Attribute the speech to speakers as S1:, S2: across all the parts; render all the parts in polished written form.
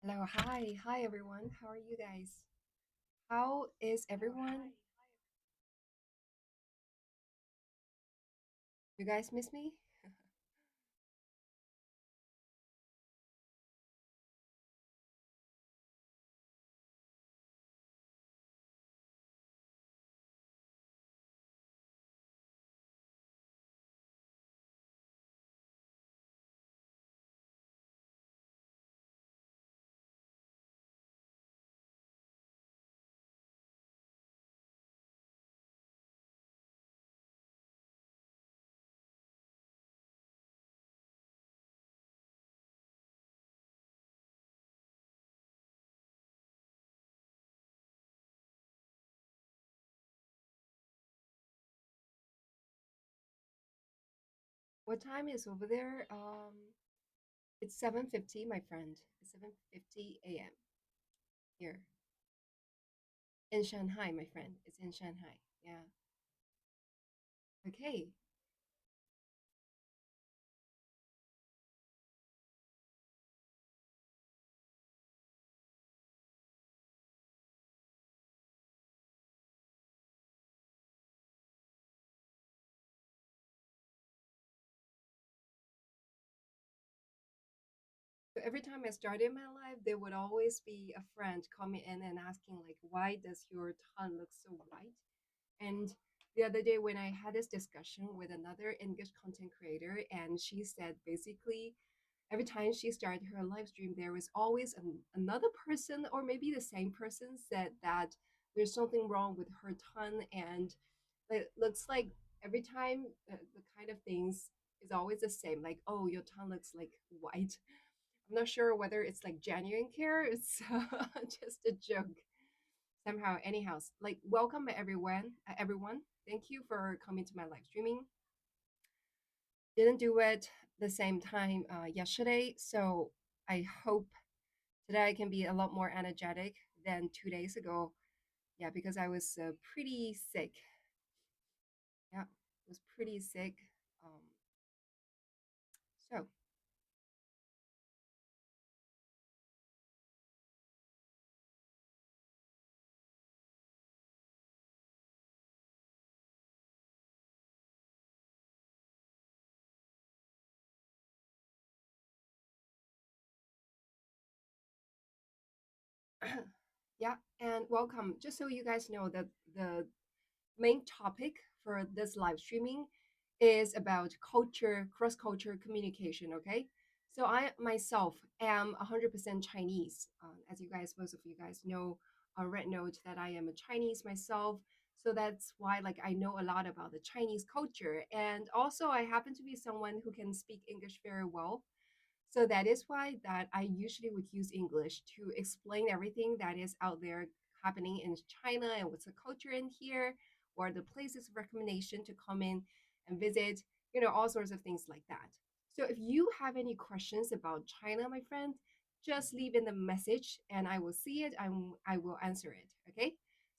S1: Hello, hi everyone. How are you guys? How is everyone? You guys miss me? What time is over there? It's 7:50, my friend. It's 7:50 a.m. here in Shanghai, my friend. It's in Shanghai. Yeah. Okay. So every time I started my life, there would always be a friend coming in and asking like, "Why does your tongue look so white?" And the other day when I had this discussion with another English content creator, and she said basically every time she started her live stream, there was always another person, or maybe the same person, said that there's something wrong with her tongue, and it looks like every time the kind of things is always the same. Like, oh, your tongue looks like white. I'm not sure whether it's like genuine care. It's just a joke somehow. Anyhow, like welcome everyone. Everyone, thank you for coming to my live streaming. Didn't do it the same time yesterday, so I hope today I can be a lot more energetic than 2 days ago. Yeah, because I was pretty sick. Yeah, was pretty sick. Um, so yeah, and welcome. Just so you guys know that the main topic for this live streaming is about culture, cross culture communication. Okay. So I myself am 100% Chinese. As you guys, most of you guys know, Red Note, that I am a Chinese myself. So that's why, like, I know a lot about the Chinese culture. And also, I happen to be someone who can speak English very well. So that is why that I usually would use English to explain everything that is out there happening in China and what's the culture in here, or the places of recommendation to come in and visit, all sorts of things like that. So if you have any questions about China, my friend, just leave in the message and I will see it and I will answer it. Okay.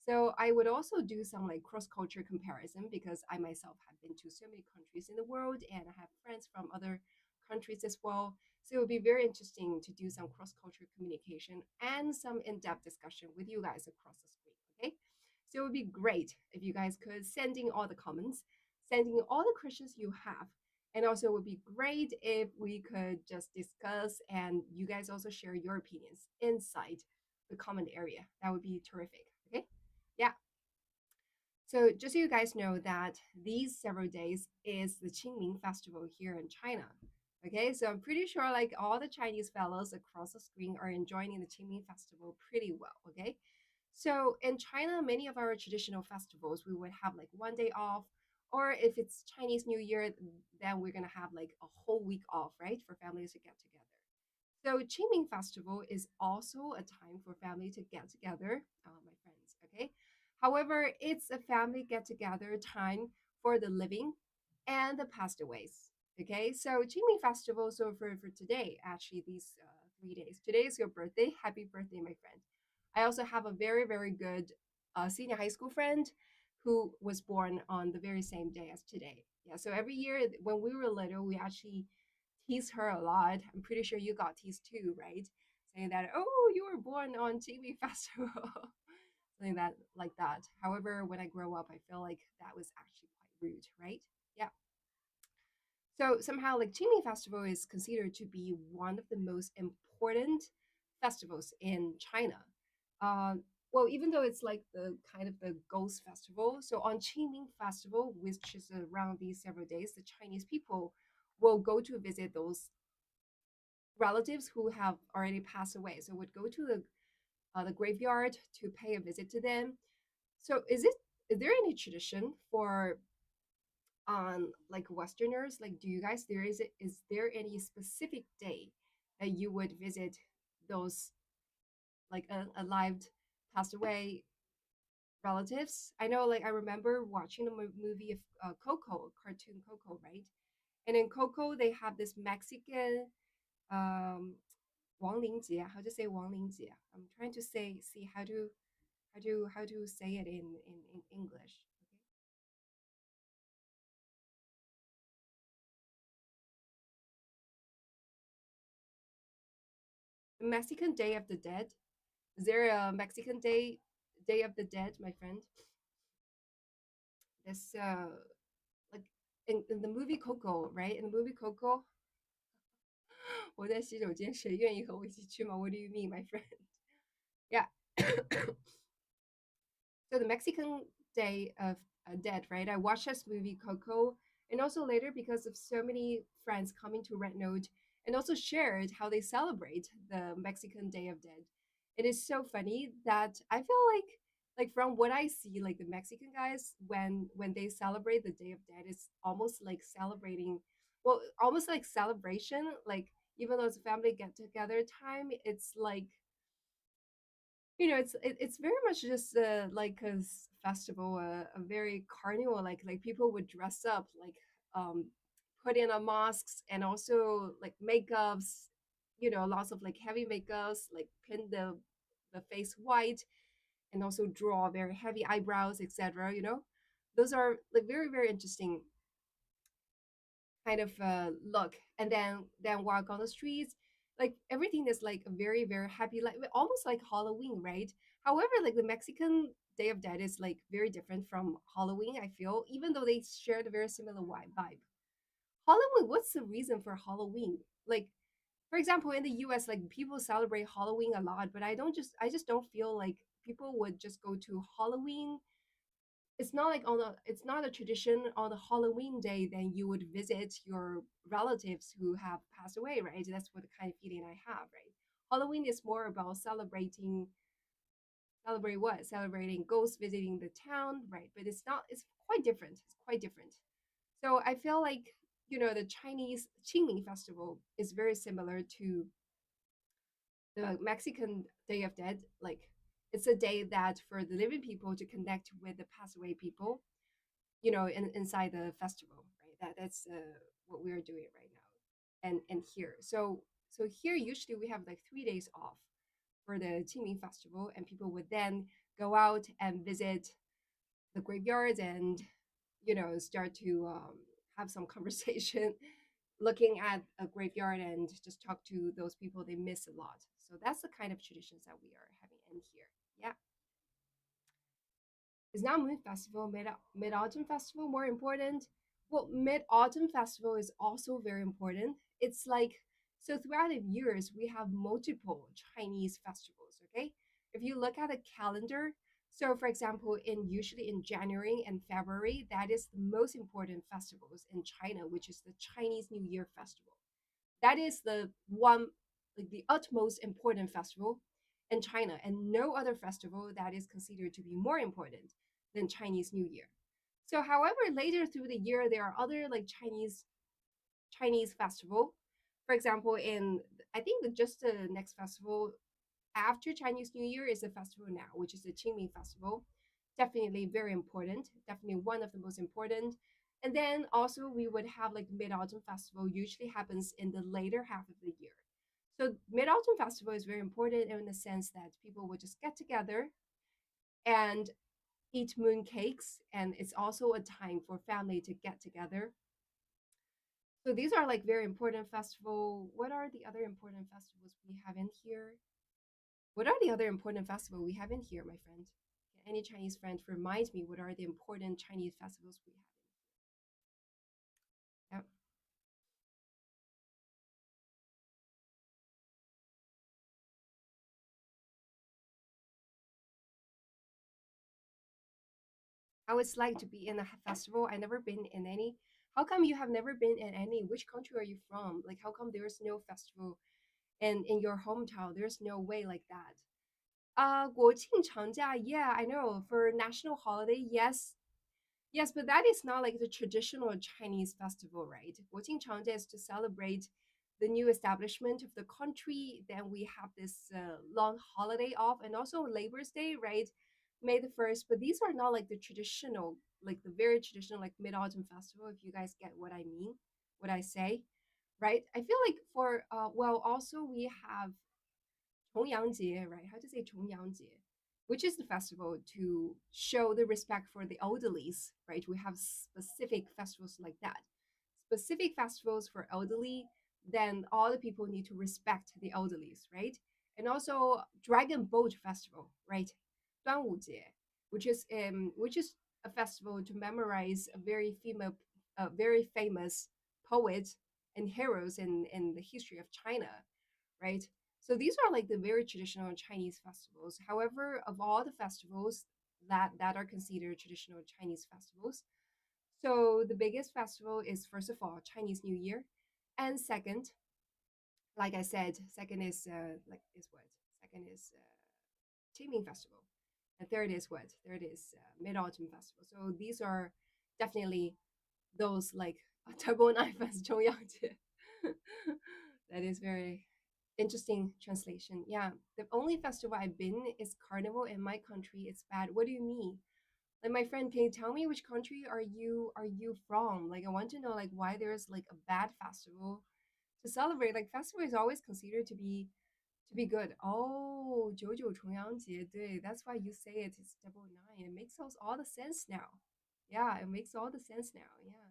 S1: So I would also do some like cross-culture comparison because I myself have been to so many countries in the world and I have friends from other countries as well. So it would be very interesting to do some cross-cultural communication and some in-depth discussion with you guys across the screen. Okay. So it would be great if you guys could sending all the comments, sending all the questions you have. And also it would be great if we could just discuss and you guys also share your opinions inside the comment area. That would be terrific. Okay. Yeah. So just so you guys know that these several days is the Qingming festival here in China. Okay, so I'm pretty sure like all the Chinese fellows across the screen are enjoying the Qingming festival pretty well. Okay, so in China, many of our traditional festivals we would have like one day off, or if it's Chinese New Year, then we're gonna have like a whole week off, right, for families to get together. So Qingming Festival is also a time for family to get together, my friends. Okay. However, it's a family get together time for the living and the passed aways. Okay. So Qingming Festival. So for today, actually these 3 days. Today is your birthday. Happy birthday, my friend. I also have a very good senior high school friend who was born on the very same day as today. Yeah. So every year when we were little, we actually tease her a lot. I'm pretty sure you got teased too, right? saying that, oh, you were born on TV festival, something that like that. However, when I grow up, I feel like that was actually quite rude, right? Yeah. So somehow, like Qingming Festival is considered to be one of the most important festivals in China. Um, well, even though it's like the kind of the ghost festival, so on Qingming Festival, which is around these several days, the Chinese people will go to visit those relatives who have already passed away. So would go to the graveyard to pay a visit to them. So is there any tradition for like Westerners? Like, do you guys is there any specific day that you would visit those like alive, passed away relatives? I know, like I remember watching a movie of Coco, cartoon Coco, right? And in Coco, they have this Mexican um 亡灵节. How to say 亡灵节? I'm trying to see how to say it in English. Okay, Mexican Day of the Dead. Is there a Mexican Day of the Dead, my friend? This like in the movie Coco, right? In the movie Coco, 我在洗手间，谁愿意和我一起去吗？What do you mean, my friend? Yeah. So the Mexican Day of Dead, right? I watched this movie Coco, and also later because of so many friends coming to Red Note and also shared how they celebrate the Mexican Day of Dead. It is so funny that I feel like from what I see, like the Mexican guys when they celebrate the Day of Dead, it's almost like celebrating, well, almost like celebration. Like even though it's a family get together time, it's like it's very much just like a festival, a very carnival. Like people would dress up, like put in a masks and also like makeups, lots of like heavy makeups, like pin the face white and also draw very heavy eyebrows, etc. Those are like very very interesting kind of look. And then walk on the streets, like everything is like a very very happy, like almost like Halloween, right? However, like the Mexican Day of Dead is like very different from Halloween, I feel, even though they share the very similar vibe. Halloween, what's the reason for Halloween? Like, for example, in the US, like people celebrate Halloween a lot, but I just don't feel like people would just go to Halloween. It's not like it's not a tradition on the Halloween day then you would visit your relatives who have passed away, right? That's what the kind of feeling I have, right? Halloween is more about celebrate what? Celebrating ghosts visiting the town, right? But it's not, it's quite different. It's quite different. So I feel like, the Chinese Qingming festival is very similar to the Mexican Day of Dead. Like it's a day that for the living people to connect with the passed away people, inside the festival, right? That's what we are doing right now, and here. So here usually we have like 3 days off for the Qingming festival, and people would then go out and visit the graveyards and start to have some conversation, looking at a graveyard and just talk to those people they miss a lot. So that's the kind of traditions that we are having in here. Yeah. Is now Moon Festival, Mid Autumn Festival more important? Well, Mid Autumn Festival is also very important. It's like, so throughout the years, we have multiple Chinese festivals, okay? If you look at the calendar, so for example, usually in January and February, that is the most important festivals in China, which is the Chinese New Year Festival. That is the one, like the utmost important festival in China, and no other festival that is considered to be more important than Chinese New Year. So, however, later through the year, there are other like Chinese festival. For example, in I think just the next festival after Chinese New Year is a festival now, which is the Qingming Festival. Definitely very important. Definitely one of the most important. And then also we would have like Mid Autumn Festival. Usually happens in the later half of the year. So Mid Autumn Festival is very important in the sense that people would just get together and eat moon cakes, and it's also a time for family to get together So these are like very important festival. What are the other important festivals we have in here? What are the other important festival we have in here, my friend? Can any Chinese friend remind me what are the important Chinese festivals we have in here? Yep. How it's like to be in a festival. I never been in any. How come you have never been in any? Which country are you from? Like, how come there's no festival in your hometown? There's no way like that. 国庆长假, yeah, I know. For national holiday, yes, yes, but that is not like the traditional Chinese festival, right? 国庆长假 is to celebrate the new establishment of the country. Then we have this long holiday off, and also Labor's Day, right? May the 1st. But these are not like the traditional, like the very traditional, like Mid Autumn Festival, if you guys get what I mean, what I say, right? I feel like for, well, also we have 重阳节, right? How to say 重阳节, which is the festival to show the respect for the elderlies, right? We have specific festivals like that. Specific festivals for elderly, then all the people need to respect the elderlies, right? And also Dragon Boat Festival, right? 端午节, which is a festival to memorize a very famous poet and heroes in the history of China, right? So these are like the very traditional Chinese festivals. However, of all the festivals that are considered traditional Chinese festivals, so the biggest festival is first of all Chinese New Year, and second, like I said, second is like is what? Second is Qingming Festival, and third is what? Third is Mid Autumn Festival. So these are definitely those like Double Knife as 重阳节. That is very interesting translation. Yeah, the only festival I've been is Carnival in my country. It's bad. What do you mean? Like my friend, can you tell me which country are you from? Like I want to know like why there's like a bad festival to celebrate. Like festival is always considered to be good. Oh, 九九重阳节, 对, that's why you say it. It's double nine. It makes all the sense now. Yeah, it makes all the sense now. Yeah.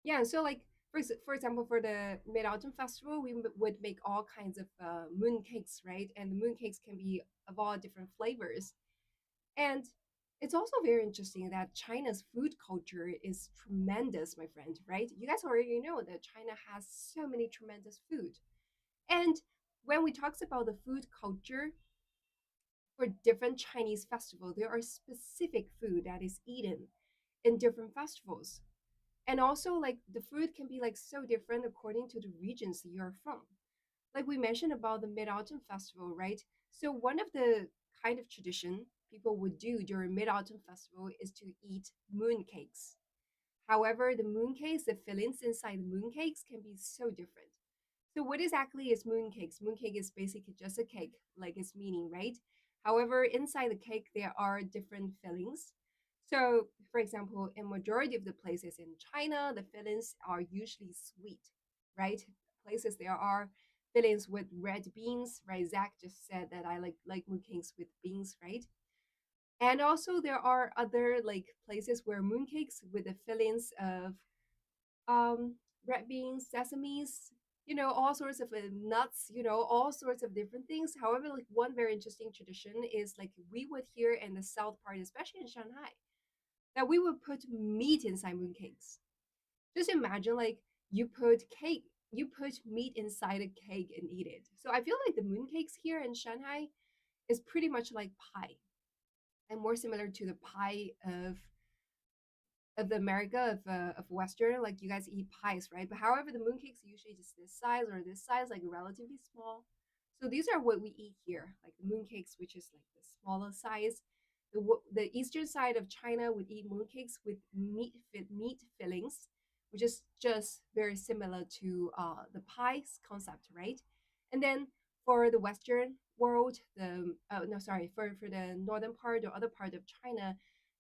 S1: Yeah, so like for example, for the Mid Autumn Festival, we would make all kinds of moon cakes, right? And the moon cakes can be of all different flavors. And it's also very interesting that China's food culture is tremendous, my friend, right? You guys already know that China has so many tremendous food. And when we talks about the food culture for different Chinese festival, there are specific food that is eaten in different festivals. And also like the food can be like so different according to the regions that you're from. Like we mentioned about the Mid-Autumn Festival, right? So one of the kind of tradition people would do during Mid-Autumn Festival is to eat moon cakes. However, the moon cakes, the fillings inside the moon cakes can be so different. So what exactly is moon cakes? Moon cake is basically just a cake, like its meaning, right? However, inside the cake there are different fillings. So, for example, in majority of the places in China, the fillings are usually sweet, right? Places there are fillings with red beans, right? Zach just said that I like mooncakes with beans, right? And also there are other like places where mooncakes with the fillings of um, red beans, sesames, all sorts of nuts, all sorts of different things. However, like one very interesting tradition is like we would hear in the south part, especially in Shanghai, that we would put meat inside mooncakes. Just imagine like you put meat inside a cake and eat it. So I feel like the mooncakes here in Shanghai is pretty much like pie and more similar to the pie of the America of Western, like you guys eat pies, right? But however, the mooncakes are usually just this size or this size, like relatively small. So these are what we eat here, like the mooncakes, which is like the smaller size. The eastern side of China would eat mooncakes with meat fillings, which is just very similar to the pies concept, right? And then for the Western world, the no sorry for the northern part or other part of China,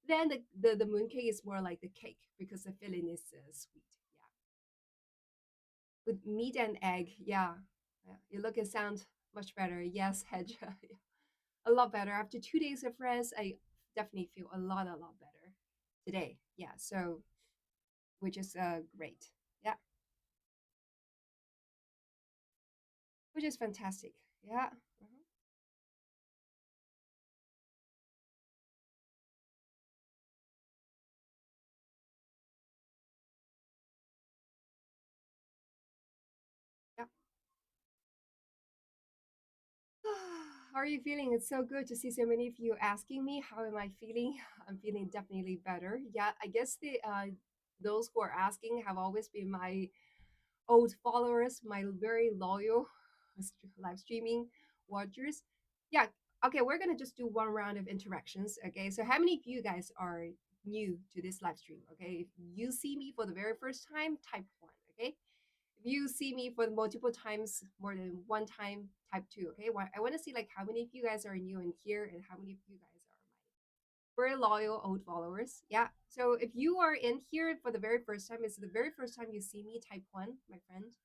S1: then the mooncake is more like the cake because the filling is sweet. Yeah, with meat and egg. Yeah, yeah. You look and sound much better. Yes, Hedge. A lot better. After 2 days of rest, I definitely feel a lot better today. Yeah, so which is great. Yeah. which is fantastic. Yeah. Mhm. Yeah. How are you feeling? It's so good to see so many of you asking me how am I feeling. I'm feeling definitely better. Yeah, I guess the those who are asking have always been my old followers, my very loyal live streaming watchers. Yeah, okay, we're gonna just do one round of interactions. Okay, so how many of you guys are new to this live stream? Okay, if you see me for the very first time, type one. Okay, if you see me for multiple times, more than one time, type two. Okay, I want to see like how many of you guys are new in here and how many of you guys are my very loyal old followers. Yeah. So if you are in here for the very first time, it's the very first time you see me, type one, my friend.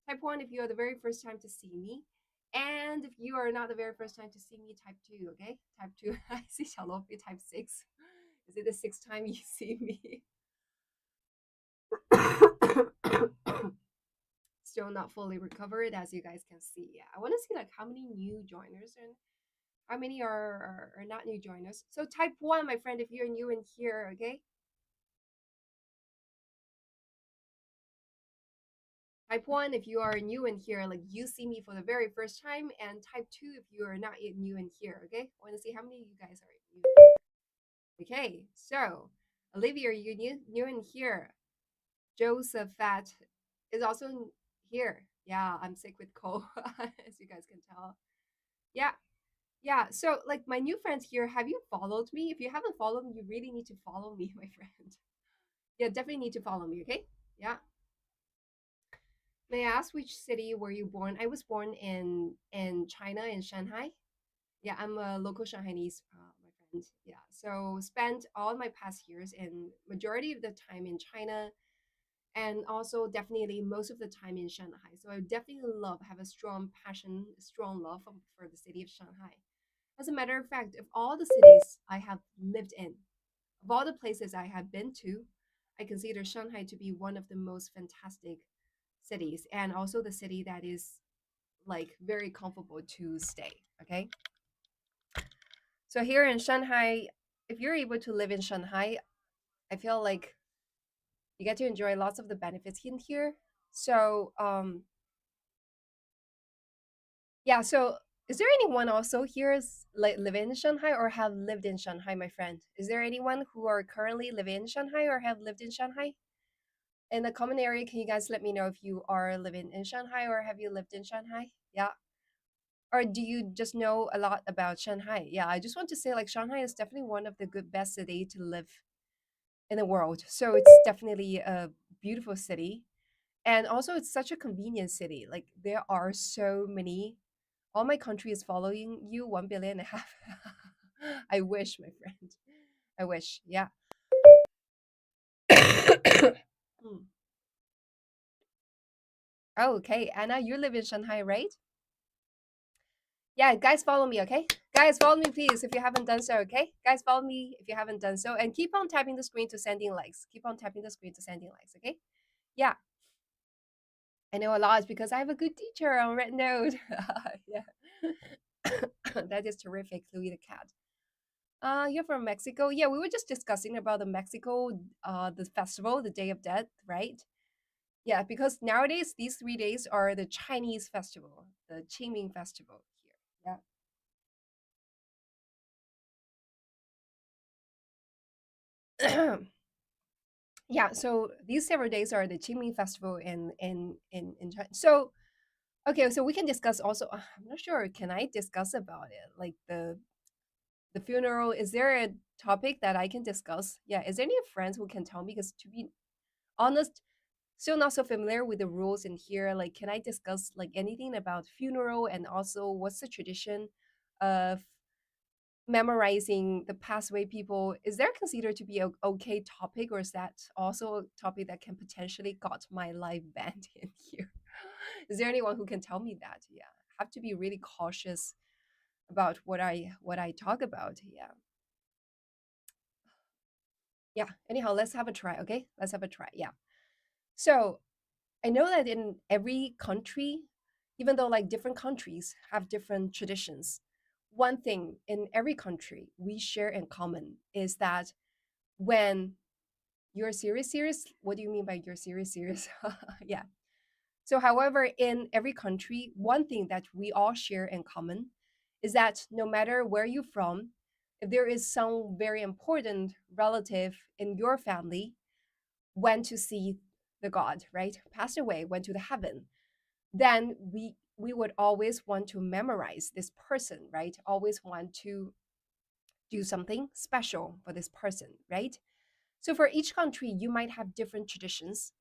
S1: Type one if you are the very first time to see me. And if you are not the very first time to see me, type two, okay? Type two. I see Xiaolofi type six. Is it the sixth time you see me? Still not fully recovered, as you guys can see. Yeah, I want to see like how many new joiners and how many are not new joiners. So type one, my friend, if you're new in here, okay? Type one if you are new in here, like you see me for the very first time, and type two if you are not yet new in here, okay? I want to see how many of you guys are new. Okay, so Olivia, are you new in here? Josephat is also here. Yeah, I'm sick with cold, as you guys can tell. Yeah, yeah. So, like my new friends here, have you followed me? If you haven't followed me, you really need to follow me, my friend. Yeah, definitely need to follow me. Okay. Yeah. May I ask which city were you born? I was born in China, in Shanghai. Yeah, I'm a local Shanghainese, my friend. Yeah, so spent all my past years and majority of the time in China, and also definitely most of the time in Shanghai. So I definitely love, have a strong passion, strong love for the city of Shanghai. As a matter of fact, of all the cities I have lived in, of all the places I have been to, I consider Shanghai to be one of the most fantastic cities, and also the city that is like very comfortable to stay. Okay, so here in Shanghai, if you're able to live in Shanghai, I feel like you get to enjoy lots of the benefits in here. So yeah, so is there anyone also here is like live in Shanghai or have lived in Shanghai, my friend? Is there anyone who are currently living in Shanghai or have lived in Shanghai? In the comment area, can you guys let me know if you are living in Shanghai or have you lived in Shanghai? Yeah. Or do you just know a lot about Shanghai? Yeah, I just want to say like Shanghai is definitely one of the good best city to live in the world. So it's definitely a beautiful city. And also it's such a convenient city. Like there are so many, all my country is following you 1 billion and a half. I wish, my friend. I wish. Yeah. Hmm. Oh, okay. Anna, you live in Shanghai, right? Yeah, guys, follow me, okay? Guys, follow me, please, if you haven't done so, okay? Guys, follow me if you haven't done so. And keep on tapping the screen to sending likes. Keep on tapping the screen to sending likes, okay? Yeah, I know a lot because I have a good teacher on Red Note. Yeah. That is terrific, Louis the Cat. You're from Mexico. Yeah, we were just discussing about the Mexico, the festival, the Day of Death, right? Yeah, because nowadays these 3 days are the Chinese festival, the Qingming festival here. Yeah. Yeah, so these several days are the Qingming festival in China. So okay, so we can discuss also. I'm not sure. Can I discuss about it? Like the funeral. Is there a topic that I can discuss? Yeah. Is there any friends who can tell me? Because to be honest, still not so familiar with the rules in here. Like, can I discuss like anything about funeral and also what's the tradition of memorizing the passed away people? Is there considered to be a okay topic, or is that also a topic that can potentially got my life banned in here? Is there anyone who can tell me that? Yeah, I have to be really cautious about what I talk about. Yeah, yeah. Anyhow, let's have a try. Okay, let's have a try. Yeah. So I know that in every country even though like different countries have different traditions, one thing in every country we share in common is that when you're serious, what do you mean by you're serious? Yeah. So, however, in every country, one thing that we all share in common is that no matter where you're from, if there is some very important relative in your family went to see the God, right? Passed away, went to the heaven, then we would always want to memorize this person, right? Always want to do something special for this person, right? So for each country, you might have different traditions,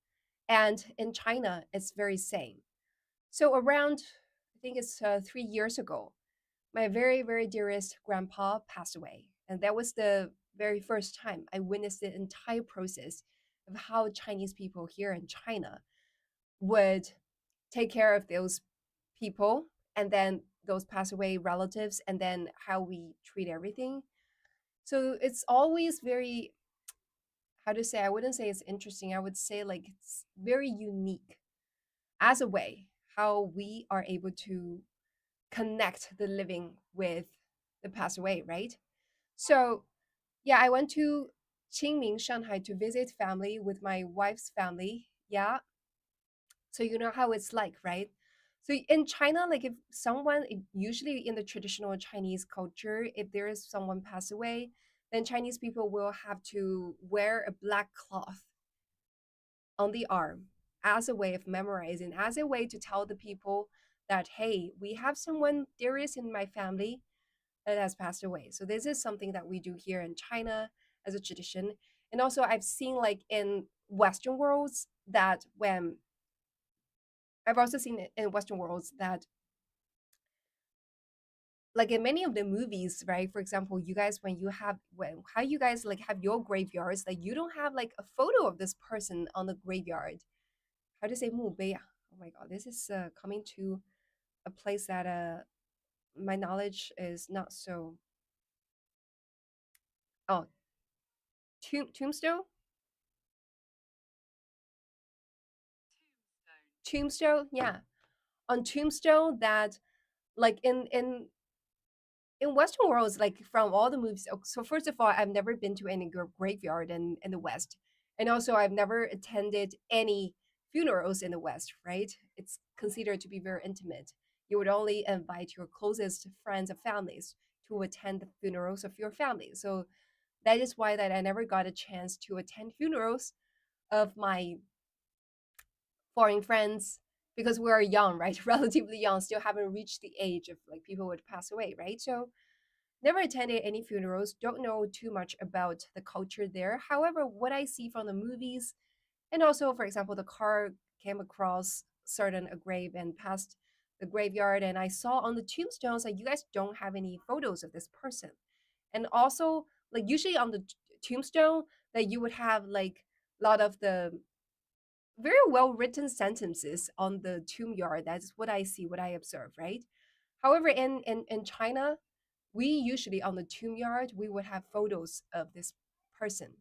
S1: and in China, it's very same. So around, I think it's 3 years ago, my very dearest grandpa passed away, and that was the very first time I witnessed the entire process of how Chinese people here in China would take care of those people, and then those pass away relatives, and then how we treat everything. So it's always very, how to say, I wouldn't say it's interesting, I would say like it's very unique as a way how we are able to connect the living with the passed away, right? So yeah, I went to Qingming, Shanghai to visit family with my wife's family. Yeah, so you know how it's like, right? So in China, like if someone, usually in the traditional Chinese culture, if there is someone pass away, then Chinese people will have to wear a black cloth on the arm as a way of memorizing, as a way to tell the people that, hey, we have someone dearest in my family that has passed away. So this is something that we do here in China as a tradition. And also I've seen like in Western worlds that when I've also seen it in Western worlds that like in many of the movies, right? For example, you guys when how you guys like have your graveyards, like you don't have like a photo of this person on the graveyard. How to say 墓碑 ah? Oh my god, this is coming to a place that my knowledge is not so. Oh, tombstone, tombstone, yeah, on tombstone that like in Western worlds, like from all the movies. So first of all, I've never been to any graveyard in the West, and also I've never attended any funerals in the West. Right? It's considered to be very intimate. You would only invite your closest friends and families to attend the funerals of your family. So that is why that I never got a chance to attend funerals of my foreign friends because we are young, right? Relatively young, still haven't reached the age of like people would pass away, right? So never attended any funerals, don't know too much about the culture there. However, what I see from the movies, and also, for example, the car came across certain a grave and passed the graveyard, and I saw on the tombstones like you guys don't have any photos of this person. And also, like usually on the tombstone, that you would have like a lot of the very well written sentences on the tomb yard. That's what I see, what I observe, right? However, in China, we usually on the tomb yard, we would have photos of this person.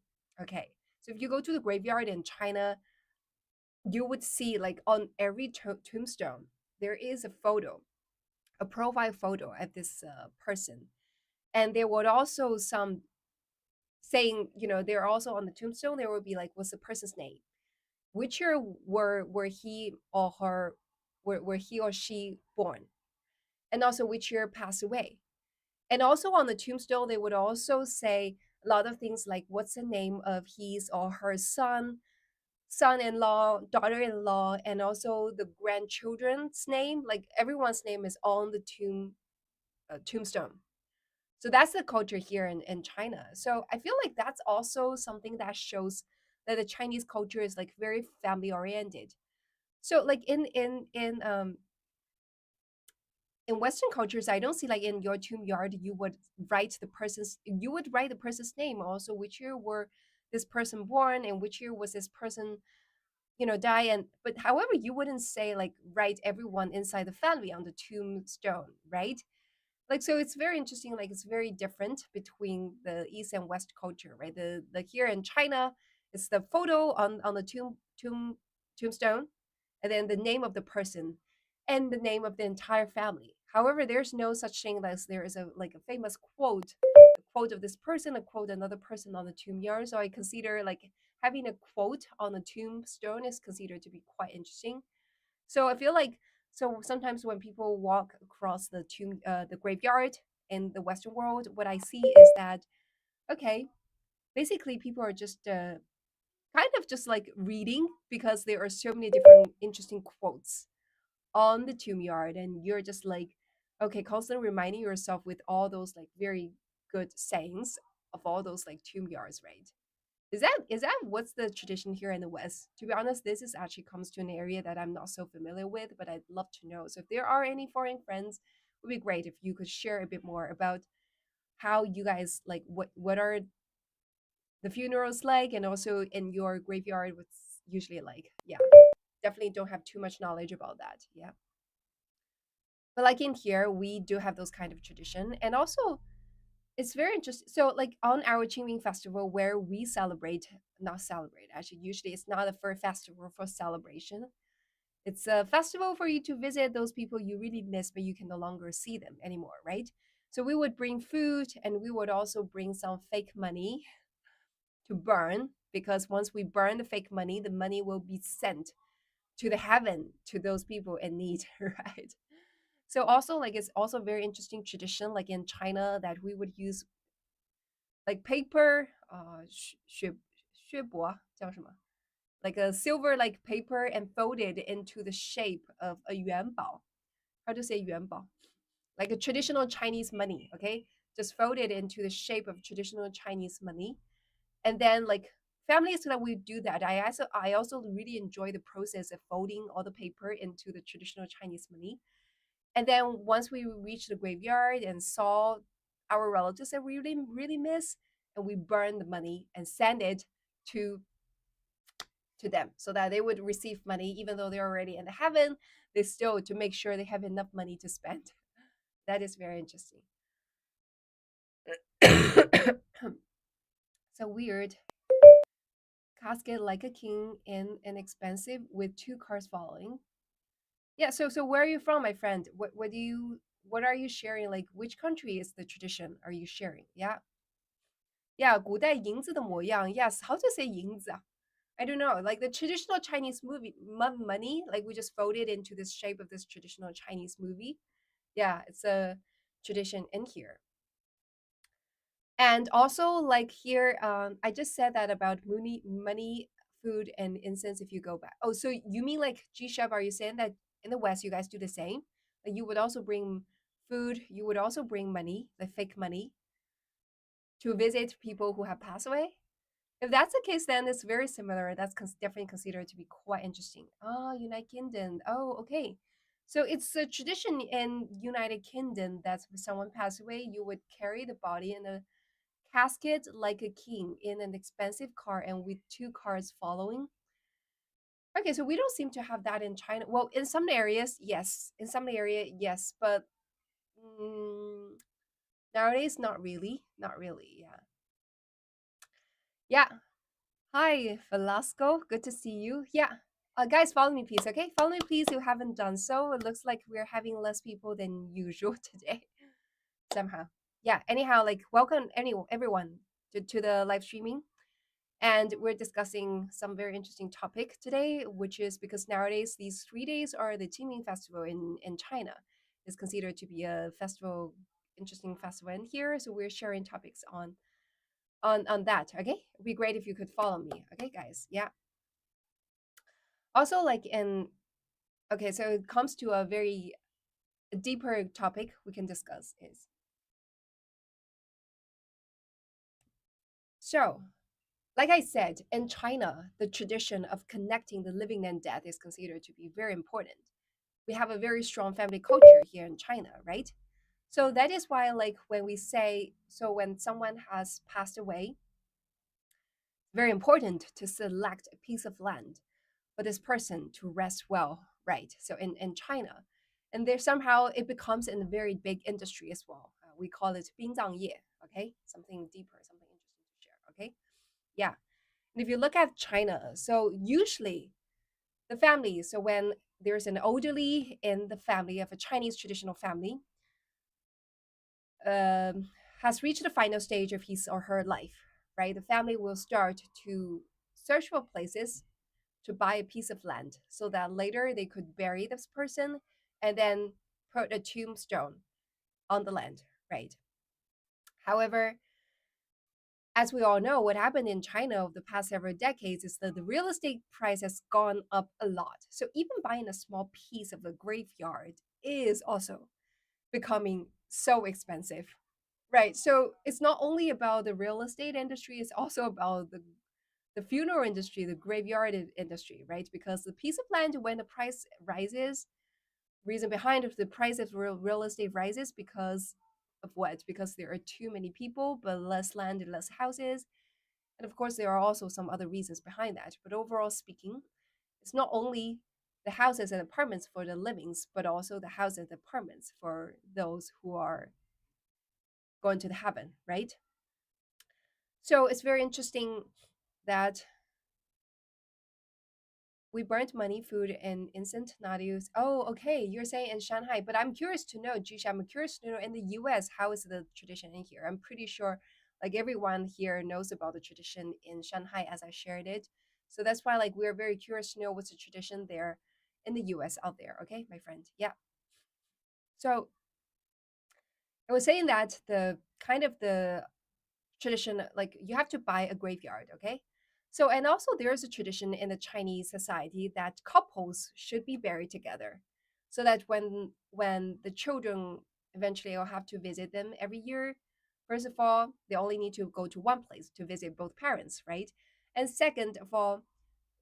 S1: Okay. So if you go to the graveyard in China, you would see like on every tombstone, there is a photo, a profile photo of this person. And there would also some saying, they're also on the tombstone, there would be like, what's the person's name? Which year were he or her were he or she born, and also which year passed away. And also on the tombstone they would also say a lot of things like what's the name of his or her son-in-law, daughter-in-law, and also the grandchildren's name. Like everyone's name is on the tombstone. So that's the culture here in China. So I feel like that's also something that shows that the Chinese culture is like very family oriented. So like in Western cultures, I don't see like in your tomb yard you would write the person's name, also which year were this person born and which year was this person die. And but however, you wouldn't say like write everyone inside the family on the tombstone, right? Like so it's very interesting, like it's very different between the East and West culture, right? The here in China, it's the photo on the tombstone, and then the name of the person. and the name of the entire family. However, there's no such thing as there is a like a famous quote, a quote of this person, a quote another person on the tomb yard. So I consider like having a quote on a tombstone is considered to be quite interesting. So I feel like so sometimes when people walk across the graveyard in the Western world, what I see is that okay, basically people are just kind of just like reading because there are so many different interesting quotes on the tomb yard, and you're just like okay, constantly reminding yourself with all those like very good sayings of all those like tomb yards, right? Is that what's the tradition here in the West? To be honest, this is actually comes to an area that I'm not so familiar with, but I'd love to know. So if there are any foreign friends, it would be great if you could share a bit more about how you guys like what are the funerals like, and also in your graveyard what's usually like. Yeah, definitely don't have too much knowledge about that. Yeah, but like in here we do have those kind of tradition, and also it's very interesting. So like on our Qingming festival where we celebrate, not celebrate actually, usually it's not a for festival for celebration, it's a festival for you to visit those people you really miss but you can no longer see them anymore, right? So we would bring food, and we would also bring some fake money to burn, because once we burn the fake money, the money will be sent to the heaven to those people in need, right? So also like it's also very interesting tradition like in China that we would use like paper, 血血血帛like a silver like paper, and folded into the shape of a yuanbao. How to say yuanbao? Like a traditional Chinese money, okay? Just folded into the shape of traditional Chinese money, and then like families that we do that. I also really enjoy the process of folding all the paper into the traditional Chinese money, and then once we reach the graveyard and saw our relatives that we really really miss, and we burn the money and send it to to them so that they would receive money even though they're already in the heaven. They still to make sure they have enough money to spend. That is very interesting. So weird. Casket like a king in an expensive with two cars following. Yeah, so where are you from, my friend? What are you sharing? Like which country is the tradition are you sharing? Yeah. Yeah, 古代银子的模样. Yes, how to say 银子? I don't know. Like the traditional Chinese movie money, like we just fold it into this shape of this traditional Chinese movie. Yeah, it's a tradition in here. And also like here, I just said that about money, food, and incense if you go back. Oh, so you mean like G Shep, are you saying that in the West you guys do the same? Like you would also bring food, you would also bring money, like fake money, to visit people who have passed away? If that's the case, then it's very similar. That's definitely considered to be quite interesting. Oh, United Kingdom. Oh, okay. So it's a tradition in United Kingdom that when someone passed away, you would carry the body in a casket like a king in an expensive car and with two cars following. Okay, so we don't seem to have that in China. Well, in some areas, yes. In some area, yes, but mm, nowadays, not really. Not really. Yeah. Yeah. Hi, Velasco. Good to see you. Yeah. Guys, follow me, please. Okay, follow me, please. You haven't done so. It looks like we're having less people than usual today. Somehow. Yeah. Anyhow, like welcome everyone to the live streaming. And we're discussing some very interesting topic today, which is because nowadays these 3 days are the Qingming Festival in China. Is considered to be a festival, interesting festival in here. So we're sharing topics on that. Okay, it'd be great if you could follow me. Okay, guys. Yeah. Also, like in okay, so it comes to a very deeper topic we can discuss is so like I said, in China, the tradition of connecting the living and dead is considered to be very important. We have a very strong family culture here in China, right? So that is why, like, when we say, so when someone has passed away, very important to select a piece of land for this person to rest well, right? So in China, and there somehow it becomes in a very big industry as well. We call it 殡葬业, okay? Something deeper, something interesting to share, okay? Yeah. And if you look at China, so usually The family. So when there's an elderly in the family of a Chinese traditional family, um, has reached the final stage of his or her life, right? The family will start to search for places to buy a piece of land so that later they could bury this person and then put a tombstone on the land, right? However, as we all know, what happened in China over the past several decades is that the real estate price has gone up a lot. So even buying a small piece of the graveyard is also becoming so expensive. Right. So it's not only about the real estate industry, it's also about the funeral industry, the graveyard industry, right? Because the piece of land, when the price rises, reason behind if the price of real estate rises because of what? Because there are too many people, but less land and less houses. And of course, there are also some other reasons behind that. But overall speaking, it's not only the houses and apartments for the livings, but also the houses and apartments for those who are going to the heaven, right? So it's very interesting that we burnt money, food, and instant noodles. Oh, okay. You're saying in Shanghai, but I'm curious to know, Jisha, I'm curious to know in the US, how is the tradition in here? I'm pretty sure like everyone here knows about the tradition in Shanghai as I shared it. So that's why like we're very curious to know what's the tradition there in the US out there. Okay, my friend. Yeah. So I was saying that the kind of the tradition, like you have to buy a graveyard, okay? So and also there's a tradition in the Chinese society that couples should be buried together so that when the children eventually will have to visit them every year, first of all they only need to go to one place to visit both parents, right? And second of all,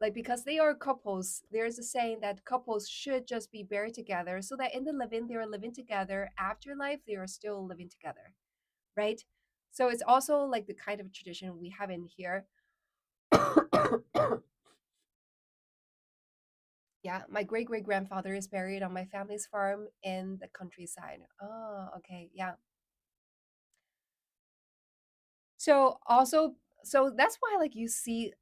S1: like because they are couples, there's a saying that couples should just be buried together so that in the living they are living together, afterlife they are still living together, right? So it's also like the kind of tradition we have in here. Yeah, my great great grandfather is buried on my family's farm in the countryside. Oh, okay, yeah. So also, so that's why like you see,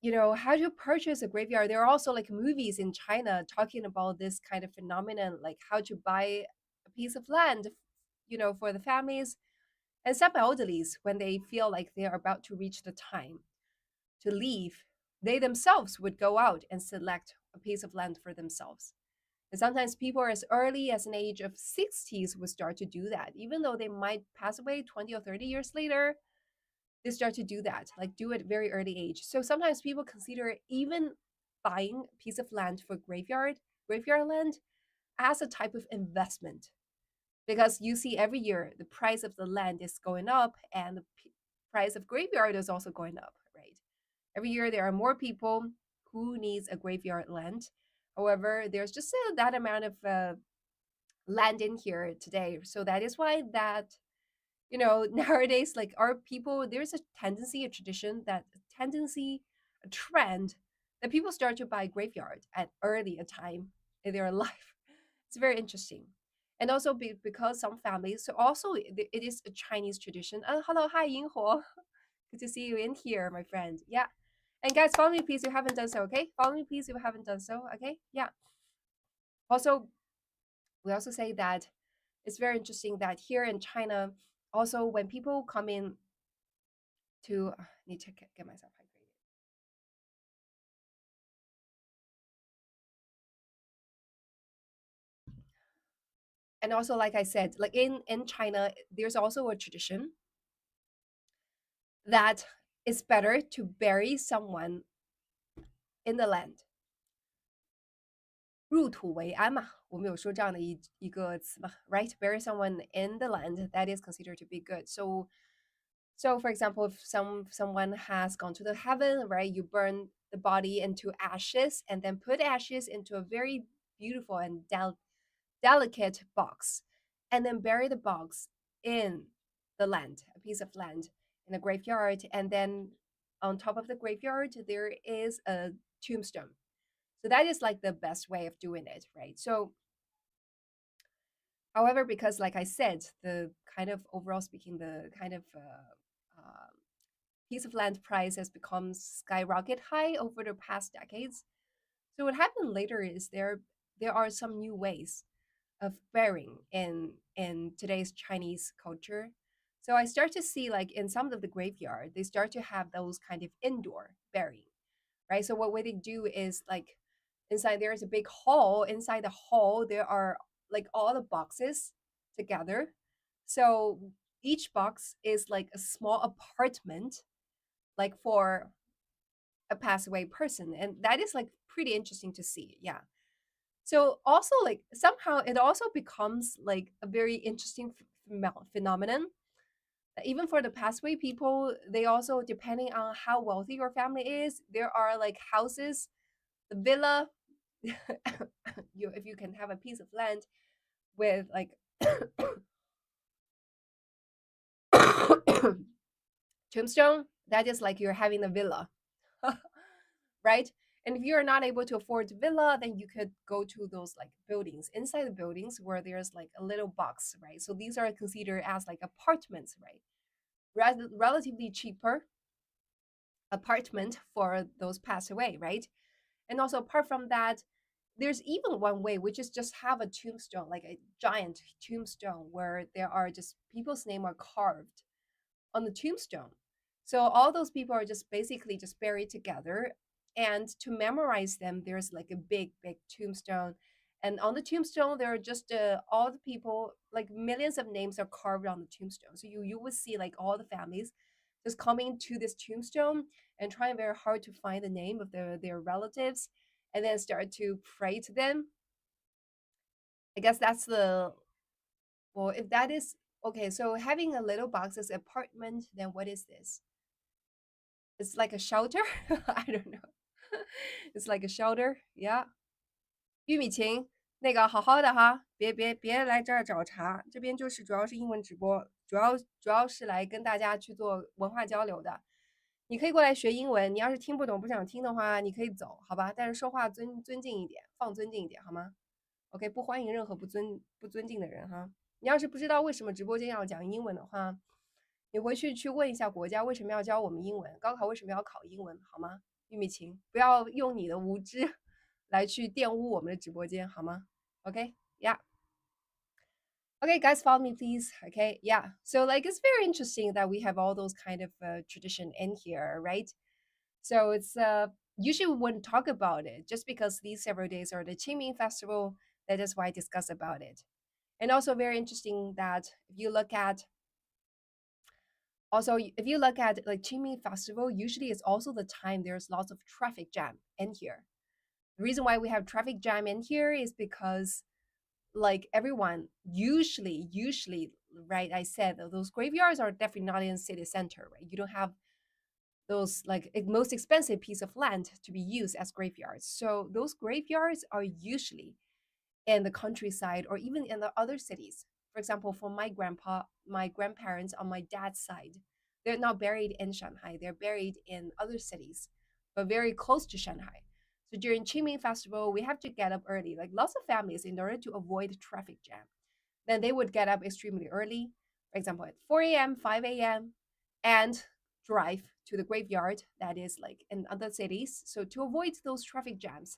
S1: how to purchase a graveyard. There are also like movies in China talking about this kind of phenomenon, like how to buy a piece of land, for the families and some elderlies when they feel like they are about to reach the time to leave, they themselves would go out and select a piece of land for themselves. And sometimes people as early as an age of 60s would start to do that, even though they might pass away 20 or 30 years later. They start to do that, like do it very early age. So sometimes people consider even buying a piece of land for graveyard land as a type of investment because you see every year the price of the land is going up and the price of graveyard is also going up, right? Every year there are more people who needs a graveyard land. However, there's just that amount of land in here today. So that is why that nowadays like our people, there's a tendency, a tradition, that a tendency, a trend that people start to buy graveyard at early a time in their life. It's very interesting. And also because some families, so also it is a Chinese tradition. Hello, hi, Yinghuo. Good to see you in here, my friend. Yeah. And guys, follow me, please. If you haven't done so, okay? Follow me, please. If you haven't done so, okay? Yeah. Also, we also say that it's very interesting that here in China, also when people come in to need to get myself hydrated. And also, like I said, like in China, there's also a tradition that it's better to bury someone in the land. 入土为安嘛，我们有说这样的一个词嘛，right? Bury someone in the land that is considered to be good. So for example, if someone has gone to the heaven, right? You burn the body into ashes and then put ashes into a very beautiful and delicate box, and then bury the box in the land, a piece of land in a graveyard, and then on top of the graveyard there is a tombstone. So that is like the best way of doing it, right? So, however, because like I said, the kind of overall speaking, the kind of piece of land price has become skyrocket high over the past decades. So what happened later is there are some new ways of burying in today's Chinese culture. So I start to see like in some of the graveyard, they start to have those kind of indoor burying, right? So what way they do is like inside there is a big hall. Inside the hall, there are like all the boxes together. So each box is like a small apartment, like for a pass away person. And that is like pretty interesting to see. Yeah. So also like somehow it also becomes like a very interesting phenomenon. Even for the passed away people, they also depending on how wealthy your family is, there are like houses, the villa, you if you can have a piece of land with like tombstone, that is like you're having a villa, right? And if you're not able to afford the villa, then you could go to those like buildings inside the buildings where there's like a little box, right? So these are considered as like apartments, right? Relatively cheaper apartment for those passed away, right? And also apart from that, there's even one way, which is just have a tombstone, like a giant tombstone where there are just people's name are carved on the tombstone. So all those people are just basically just buried together. And to memorize them, there's like a big, big tombstone. And on the tombstone, there are just all the people, like millions of names are carved on the tombstone. So you would see like all the families just coming to this tombstone and trying very hard to find the name of their relatives and then start to pray to them. I guess that's the, well, if that is okay, so having a little box as apartment, then what is this? It's like a shelter. I don't know. It's like a shelter. Yeah. 玉米晴，那个好好的哈，别来这儿找茬，这边就是主要是英文直播，主要是来跟大家去做文化交流的。你可以过来学英文，你要是听不懂不想听的话，你可以走，好吧？但是说话尊敬一点，放尊敬一点，好吗？OK，不欢迎任何不尊敬的人哈。你要是不知道为什么直播间要讲英文的话，你回去问一下国家为什么要教我们英文，高考为什么要考英文，好吗？玉米晴，不要用你的无知来去玷污我们的直播间，好吗？OK，yeah。Okay, guys, follow me, please. Okay, yeah. So, like, it's very interesting that we have all those kind of tradition in here, right? So it's usually we wouldn't talk about it just because these several days are the Qingming festival. That is why I discuss about it. And also very interesting that if you look at like Qingming festival, usually it's also the time there's lots of traffic jam in here. The reason why we have traffic jam in here is because like everyone usually right, I said those graveyards are definitely not in city center, right? You don't have those like most expensive piece of land to be used as graveyards. So those graveyards are usually in the countryside or even in the other cities. For example, for my grandparents on my dad's side, they're not buried in Shanghai. They're buried in other cities, but very close to Shanghai. So during Qingming Festival, we have to get up early, like lots of families, in order to avoid traffic jam. Then they would get up extremely early, for example, at 4 a.m., 5 a.m., and drive to the graveyard that is like in other cities. So to avoid those traffic jams,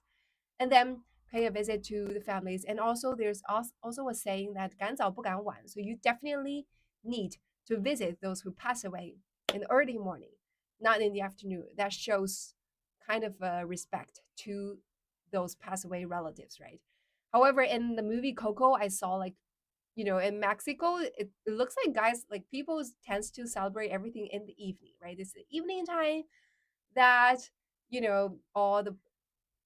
S1: and then pay a visit to the families. And also, there's also a saying that 赶早不赶晚. So you definitely need to visit those who pass away in the early morning, not in the afternoon. That shows kind of respect to those pass away relatives, right? However, in the movie Coco, I saw like in Mexico, it looks like guys like people tends to celebrate everything in the evening, right? It's the evening time that all the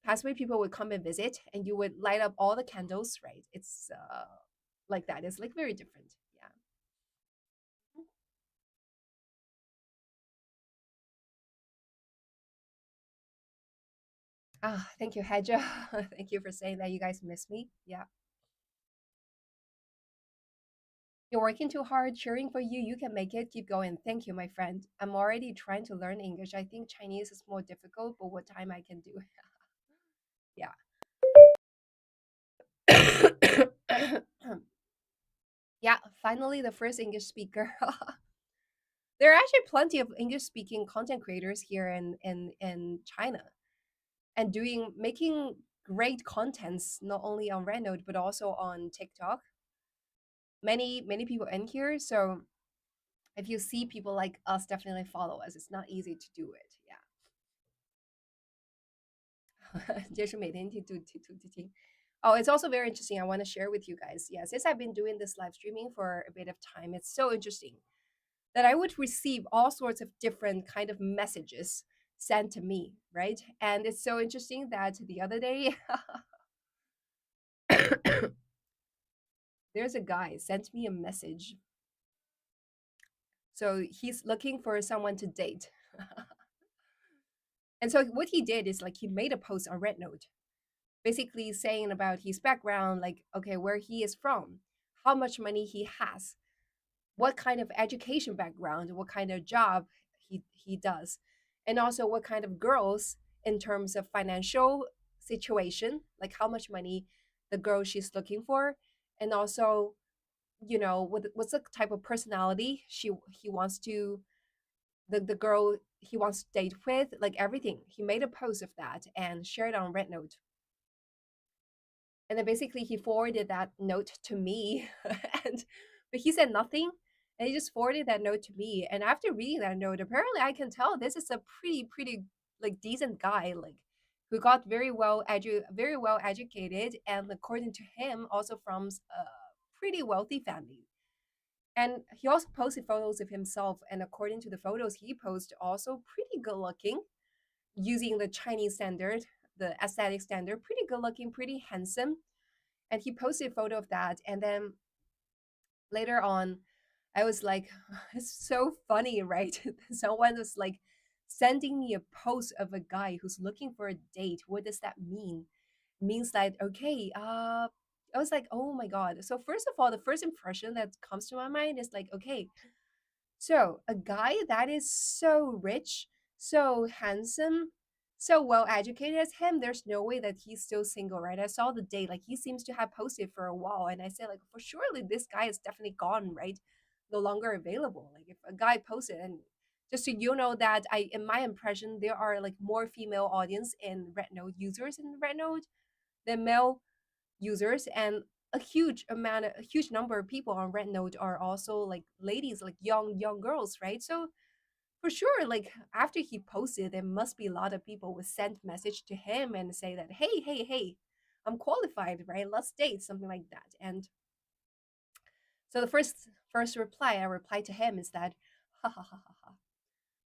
S1: passed away people would come and visit, and you would light up all the candles, right? It's like that. It's like very different. Yeah. Ah, thank you, Hedja. Thank you for saying that you guys miss me. Yeah. You're working too hard, cheering for you. You can make it. Keep going. Thank you, my friend. I'm already trying to learn English. I think Chinese is more difficult, but what time I can do. Yeah. Yeah, finally the first English speaker. There are actually plenty of English speaking content creators here in China. and doing making great contents not only on Rednote but also on TikTok. Many people in here. So if you see people like us, definitely follow us. It's not easy to do it. Yeah. 就是每天去读听。Oh, it's also very interesting. I want to share with you guys. Yeah, since I've been doing this live streaming for a bit of time, it's so interesting that I would receive all sorts of different kind of messages sent to me, right? And it's so interesting that the other day there's a guy sent me a message. So he's looking for someone to date. And so what he did is like he made a post on Rednote, basically saying about his background, like, okay, where he is from, how much money he has, what kind of education background, what kind of job he does, and also what kind of girls in terms of financial situation, like how much money the girl she's looking for, and also, what's the type of personality he wants to the girl he wants to date with, like everything. He made a post of that and shared on Rednote. And then basically he forwarded that note to me and but he said nothing, and he just forwarded that note to me. And after reading that note, apparently I can tell this is a pretty like decent guy, like who got very well educated, and according to him also from a pretty wealthy family. And he also posted photos of himself, and according to the photos he posted, also pretty good looking, using the Chinese standard, the aesthetic standard, pretty good looking, pretty handsome. And he posted a photo of that. And then later on, I was like, it's so funny, right? Someone was like sending me a post of a guy who's looking for a date. What does that mean? It means that, okay, I was like, oh my God. So, first of all, the first impression that comes to my mind is like, okay, so a guy that is so rich, so handsome, so well educated as him, there's no way that he's still single, right? I saw the date, like he seems to have posted for a while, and I said, like, for surely this guy is definitely gone, right? No longer available. Like if a guy posted, and just so you know that in my impression, there are like more female audience in Rednote users in Rednote than male users, and a huge number of people on Rednote are also like ladies, like young girls, right? So for sure, like after he posted, there must be a lot of people would send message to him and say that, hey, I'm qualified, right? Let's date, something like that. And so the first reply I replied to him is that, ha ha ha ha ha.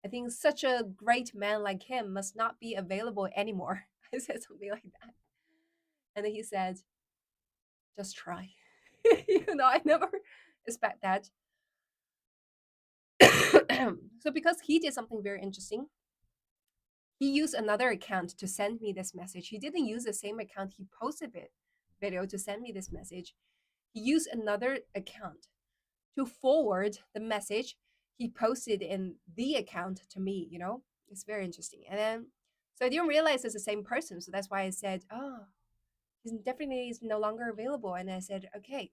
S1: I think such a great man like him must not be available anymore. I said something like that. And then he said, just try. I never expect that. So because he did something very interesting, he used another account to send me this message. He didn't use the same account he posted it video to send me this message. He used another account to forward the message he posted in the account to me. It's very interesting. And then so I didn't realize it's the same person. So that's why I said, oh, he's definitely is no longer available. And I said, okay.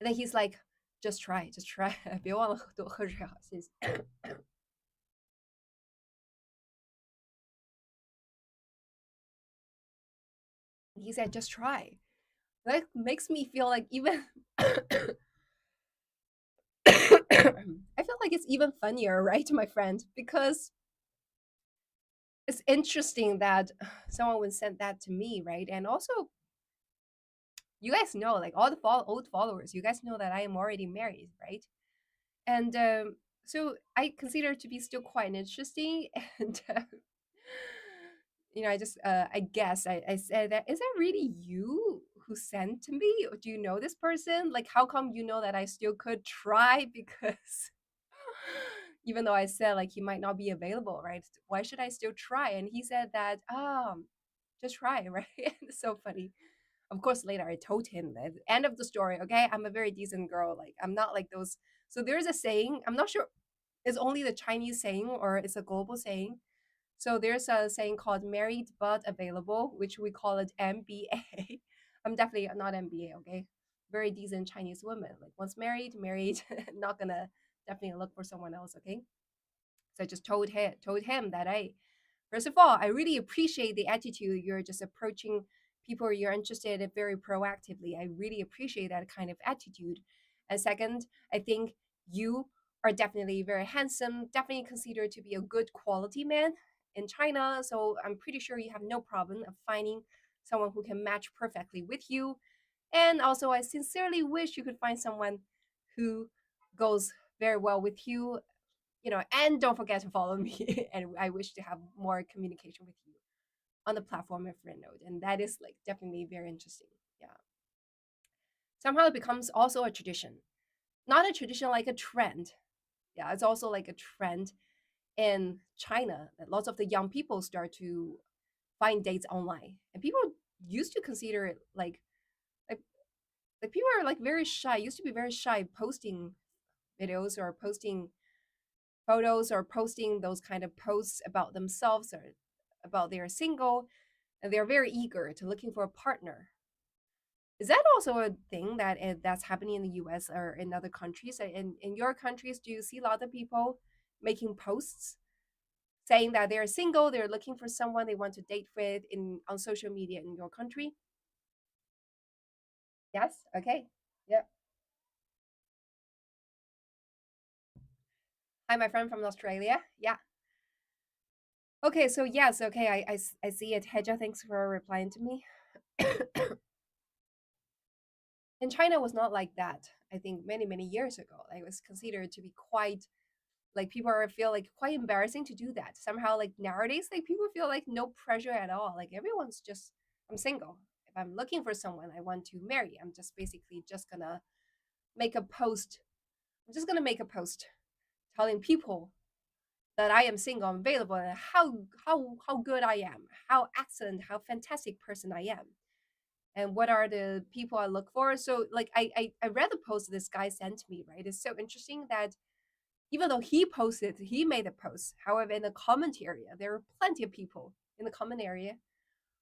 S1: And then he's like, just try, just try. 别忘了多喝水啊，谢谢。He said, just try. That makes me feel like even I feel like it's even funnier, right, my friend? Because it's interesting that someone would send that to me, right? And also, you guys know, like all the old followers, you guys know that I am already married, right? And so I consider it to be still quite interesting. And I just I guess I said that, is that really you who sent to me, or do you know this person? Like, how come you know that I still could try? Because even though I said like he might not be available, right? Why should I still try? And he said that just try, right? It's so funny. Of course, later I told him that end of the story. Okay, I'm a very decent girl, like I'm not like those. So there's a saying, I'm not sure it's only the Chinese saying or it's a global saying. So there's a saying called married but available, which we call it MBA. I'm definitely not MBA, okay? Very decent Chinese woman. Like once married, not gonna definitely look for someone else, okay? So I just told him that, hey, First of all, I really appreciate the attitude you're just approaching people you're interested in very proactively. I really appreciate that kind of attitude. And second, I think you are definitely very handsome, definitely considered to be a good quality man in China. So I'm pretty sure you have no problem of finding someone who can match perfectly with you. And also, I sincerely wish you could find someone who goes very well with you, and don't forget to follow me. And I wish to have more communication with you on the platform of Freenode. And that is like definitely very interesting. Yeah. Somehow it becomes also a tradition, not a tradition like a trend. Yeah, it's also like a trend in China that lots of the young people start to find dates online. And people used to consider it like like people are like very shy, used to be very shy posting videos or posting photos or posting those kind of posts about themselves or about they're single, and they're very eager to looking for a partner. Is that also a thing that's happening in the US or in other countries? In your countries, do you see a lot of people making posts saying that they're single, they're looking for someone they want to date with in on social media in your country? Yes. Okay. Yep. Hi, my friend from Australia. Yeah. Okay. So yes. Okay. I see it. Hedja, thanks for replying to me. And China was not like that. I think many years ago, like, it was considered to be quite like people are feel like quite embarrassing to do that. Somehow, like nowadays, like people feel like no pressure at all. Like everyone's just, I'm single. If I'm looking for someone I want to marry, I'm just basically just gonna make a post. I'm just gonna make a post telling people that I am single, I'm available, and how good I am, how excellent, how fantastic person I am, and what are the people I look for. So like I read the post this guy sent me, right? It's so interesting that even though he made a post. However, in the comment area, there are plenty of people in the comment area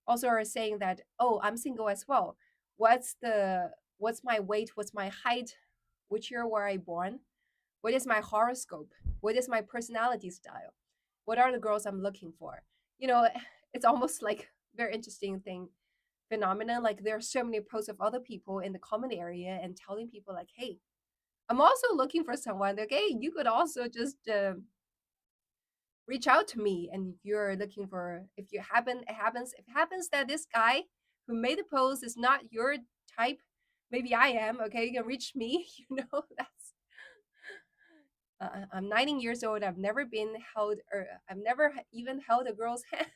S1: also are saying that, oh, I'm single as well. What's my weight? What's my height? Which year were I born? What is my horoscope? What is my personality style? What are the girls I'm looking for? You know, it's almost like very interesting thing phenomenon. Like there are so many posts of other people in the comment area and telling people like, hey, I'm also looking for someone. Okay, you could also just reach out to me. And if you're looking for, if it happens that this guy who made the post is not your type, maybe I am. Okay, you can reach me. That's I'm 19 years old. I've never been held, or I've never even held a girl's hand.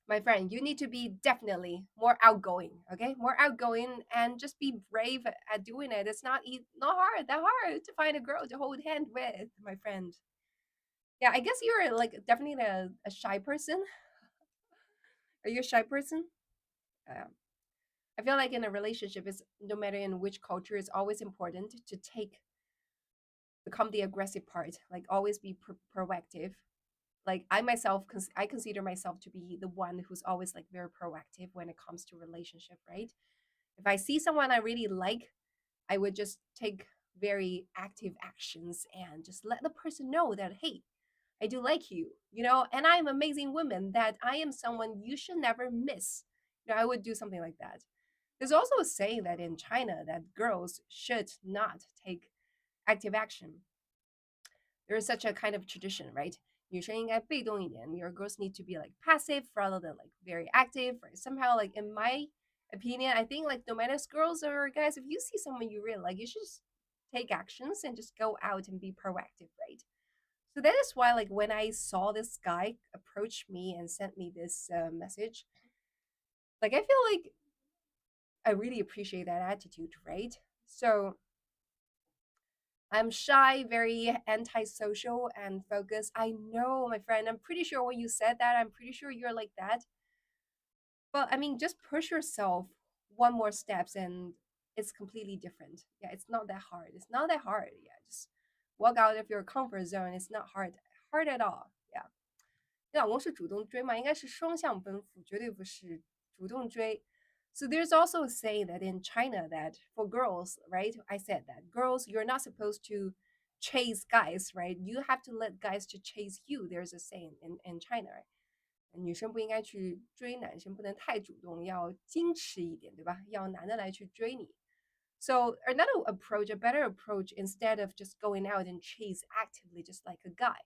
S1: My friend, you need to be definitely more outgoing, okay? More outgoing and just be brave at doing it. It's not that hard to find a girl to hold hand with, my friend. Yeah, I guess you're like definitely a shy person. Are you a shy person? Uh, I feel like in a relationship, is no matter in which culture, it's always important to become the aggressive part, like always be proactive. Like I myself, I consider myself to be the one who's always like very proactive when it comes to relationship, right? If I see someone I really like, I would just take very active actions and just let the person know that, hey, I do like you, and I am an amazing woman, that I am someone you should never miss. I would do something like that. There's also a saying that in China that girls should not take active action. There is such a kind of tradition, right? 女生应该被动一点, your girls need to be like passive rather than like very active. Or somehow, like in my opinion, I think like no matter girls or guys, if you see someone you really like, you should just take actions and just go out and be proactive, right? So that is why, like, when I saw this guy approach me and sent me this message, like, I feel like I really appreciate that attitude, right? So I'm shy, very antisocial and focused. I know, my friend. I'm pretty sure when you said that, I'm pretty sure you're like that. But I mean, just push yourself one more steps and it's completely different. Yeah, it's not that hard. It's not that hard. Yeah, just walk out of your comfort zone. It's not hard at all. Yeah. 你老公是主动追吗？应该是双向奔赴，绝对不是主动追。So there's also a saying that in China that for girls, right? I said that girls, you're not supposed to chase guys, right? You have to let guys to chase you. There's a saying in China, right? 女生不应该去追男生，不能太主动，要矜持一点，对吧？要男的来去追你。So another approach, a better approach, instead of just going out and chase actively, just like a guy,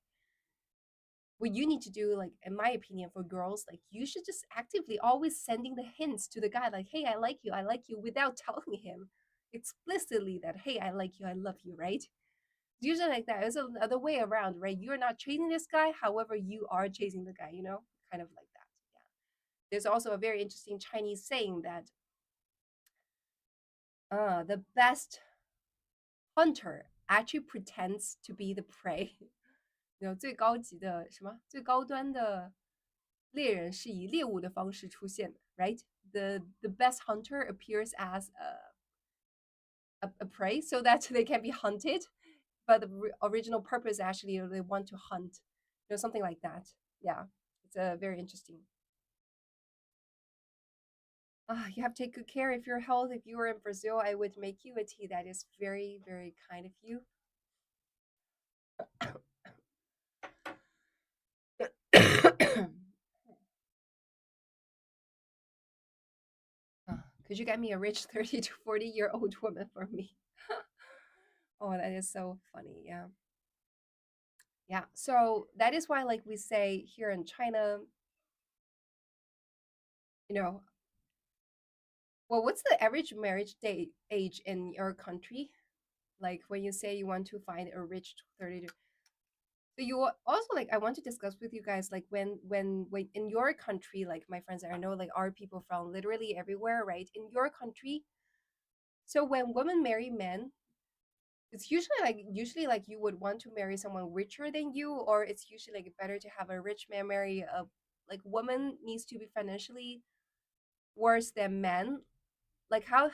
S1: what you need to do, like in my opinion, for girls, like you should just actively always sending the hints to the guy, like, hey, I like you, without telling him explicitly that, hey, I like you, I love you, right? Usually like that. It's the other way around, right? You're not chasing this guy, however, you are chasing the guy, kind of like that. Yeah. There's also a very interesting Chinese saying that the best hunter actually pretends to be the prey. 最高级的什么最高端的猎人是以猎物的方式出现的，right? The best hunter appears as a prey so that they can be hunted, but the original purpose actually they want to hunt, something like that. Yeah, it's a very interesting. You have to take good care of your health. If you were in Brazil, I would make you a tea. That is very, very kind of you. Could you get me a rich 30 to 40-year-old woman for me? Oh, that is so funny. Yeah. Yeah. So that is why, like we say here in China, you know, well, what's the average marriage date age in your country? Like when you say you want to find a rich 30 to, so you also, like, I want to discuss with you guys, like when in your country, like my friends, I know like are people from literally everywhere, right? In your country, so when women marry men, it's usually like you would want to marry someone richer than you, or it's usually like better to have a rich man marry a, like, woman needs to be financially worse than men. Like how's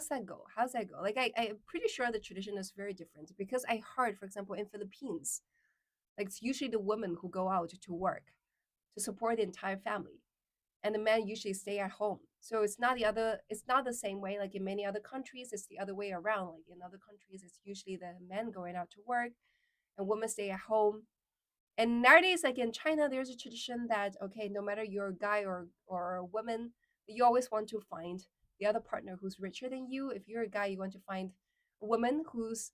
S1: that go? How's that go? Like I'm pretty sure the tradition is very different, because I heard, for example, in Philippines, like it's usually the women who go out to work to support the entire family, and the men usually stay at home. So it's not the same way. Like in many other countries, it's the other way around. Like in other countries, it's usually the men going out to work and women stay at home. And nowadays, like in China, there's a tradition that, okay, no matter you're a guy or a woman, you always want to find the other partner who's richer than you. If you're a guy, you want to find a woman who's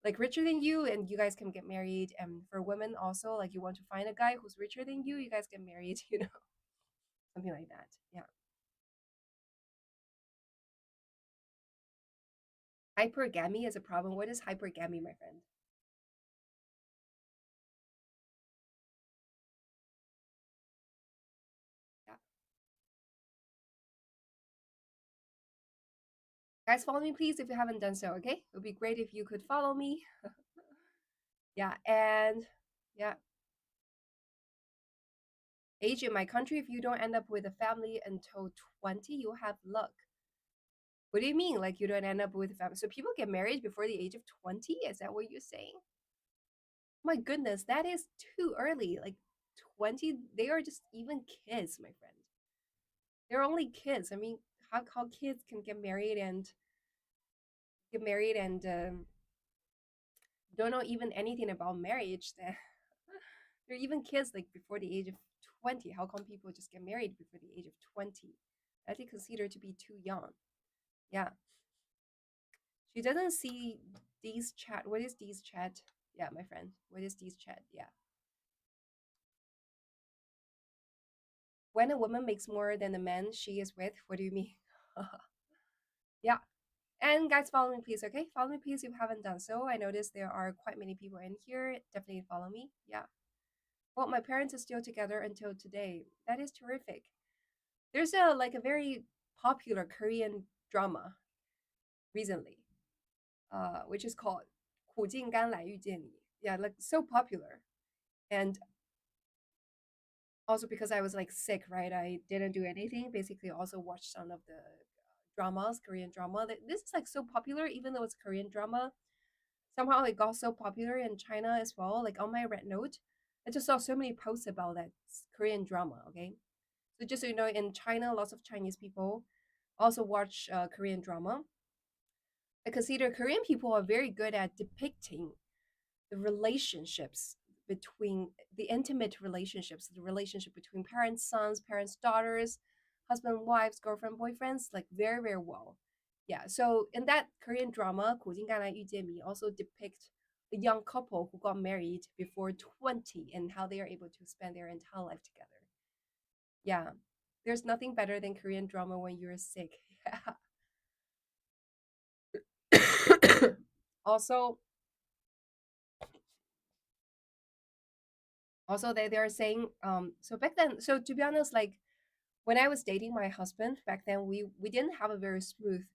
S1: like richer than you, and you guys can get married. And for women also, like you want to find a guy who's richer than you guys get married, something like that. Yeah. Hypergamy is a problem. What is hypergamy, my friend? Yeah. Guys, follow me, please, if you haven't done so, okay? It would be great if you could follow me. Yeah, and yeah. Age in my country, if you don't end up with a family until 20, you have luck. What do you mean? Like you don't end up with a family? So people get married before the age of 20? Is that what you're saying? My goodness, that is too early. Like 20, they are just even kids, my friend. They're only kids. I mean, how kids can get married and don't know even anything about marriage. They're even kids like before the age of 20. How come people just get married before the age of 20? That they consider to be too young. Yeah. She doesn't see these chat. What is these chat? Yeah, my friend. What is these chat? Yeah. When a woman makes more than the man she is with, what do you mean? Yeah. And guys, follow me, please. Okay, follow me, please. If you haven't done so, I noticed there are quite many people in here. Definitely follow me. Yeah. Well, my parents are still together until today. That is terrific. There's a very popular Korean drama recently, which is called 苦尽甘来遇见你. Yeah, like so popular. And also because I was like sick, right? I didn't do anything. Basically, also watched some of the dramas, Korean drama. This is like so popular, even though it's Korean drama. Somehow it got so popular in China as well. Like on my red note, I just saw so many posts about that Korean drama. Okay, so just so you know, in China, lots of Chinese people also watch Korean drama. I consider Korean people are very good at depicting the relationships between the intimate relationships, the relationship between parents, sons, parents, daughters, husband, wives, girlfriend, boyfriends, like very, very well. Yeah. So in that Korean drama, 苦尽甘来遇见你 also depict a young couple who got married before 20 and how they are able to spend their entire life together. Yeah. There's nothing better than Korean drama when you're sick. Yeah. Also, they're saying so back then, so to be honest, like when I was dating my husband back then, we didn't have a very smooth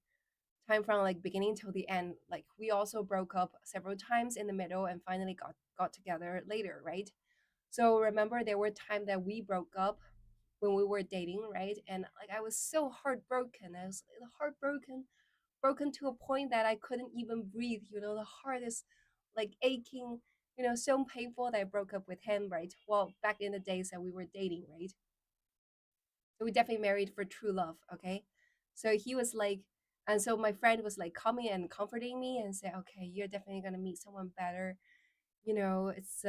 S1: time from like beginning till the end. Like we also broke up several times in the middle and finally got together later, right? So remember there were times that we broke up when we were dating, right? And like I was so heartbroken. I was heartbroken, broken to a point that I couldn't even breathe. You know, the heart is like aching, you know, so painful that I broke up with him, right? Well, back in the days that we were dating, right? So we definitely married for true love, okay? So he was like, and so my friend was like coming and comforting me and say, okay, you're definitely gonna meet someone better. You know, it's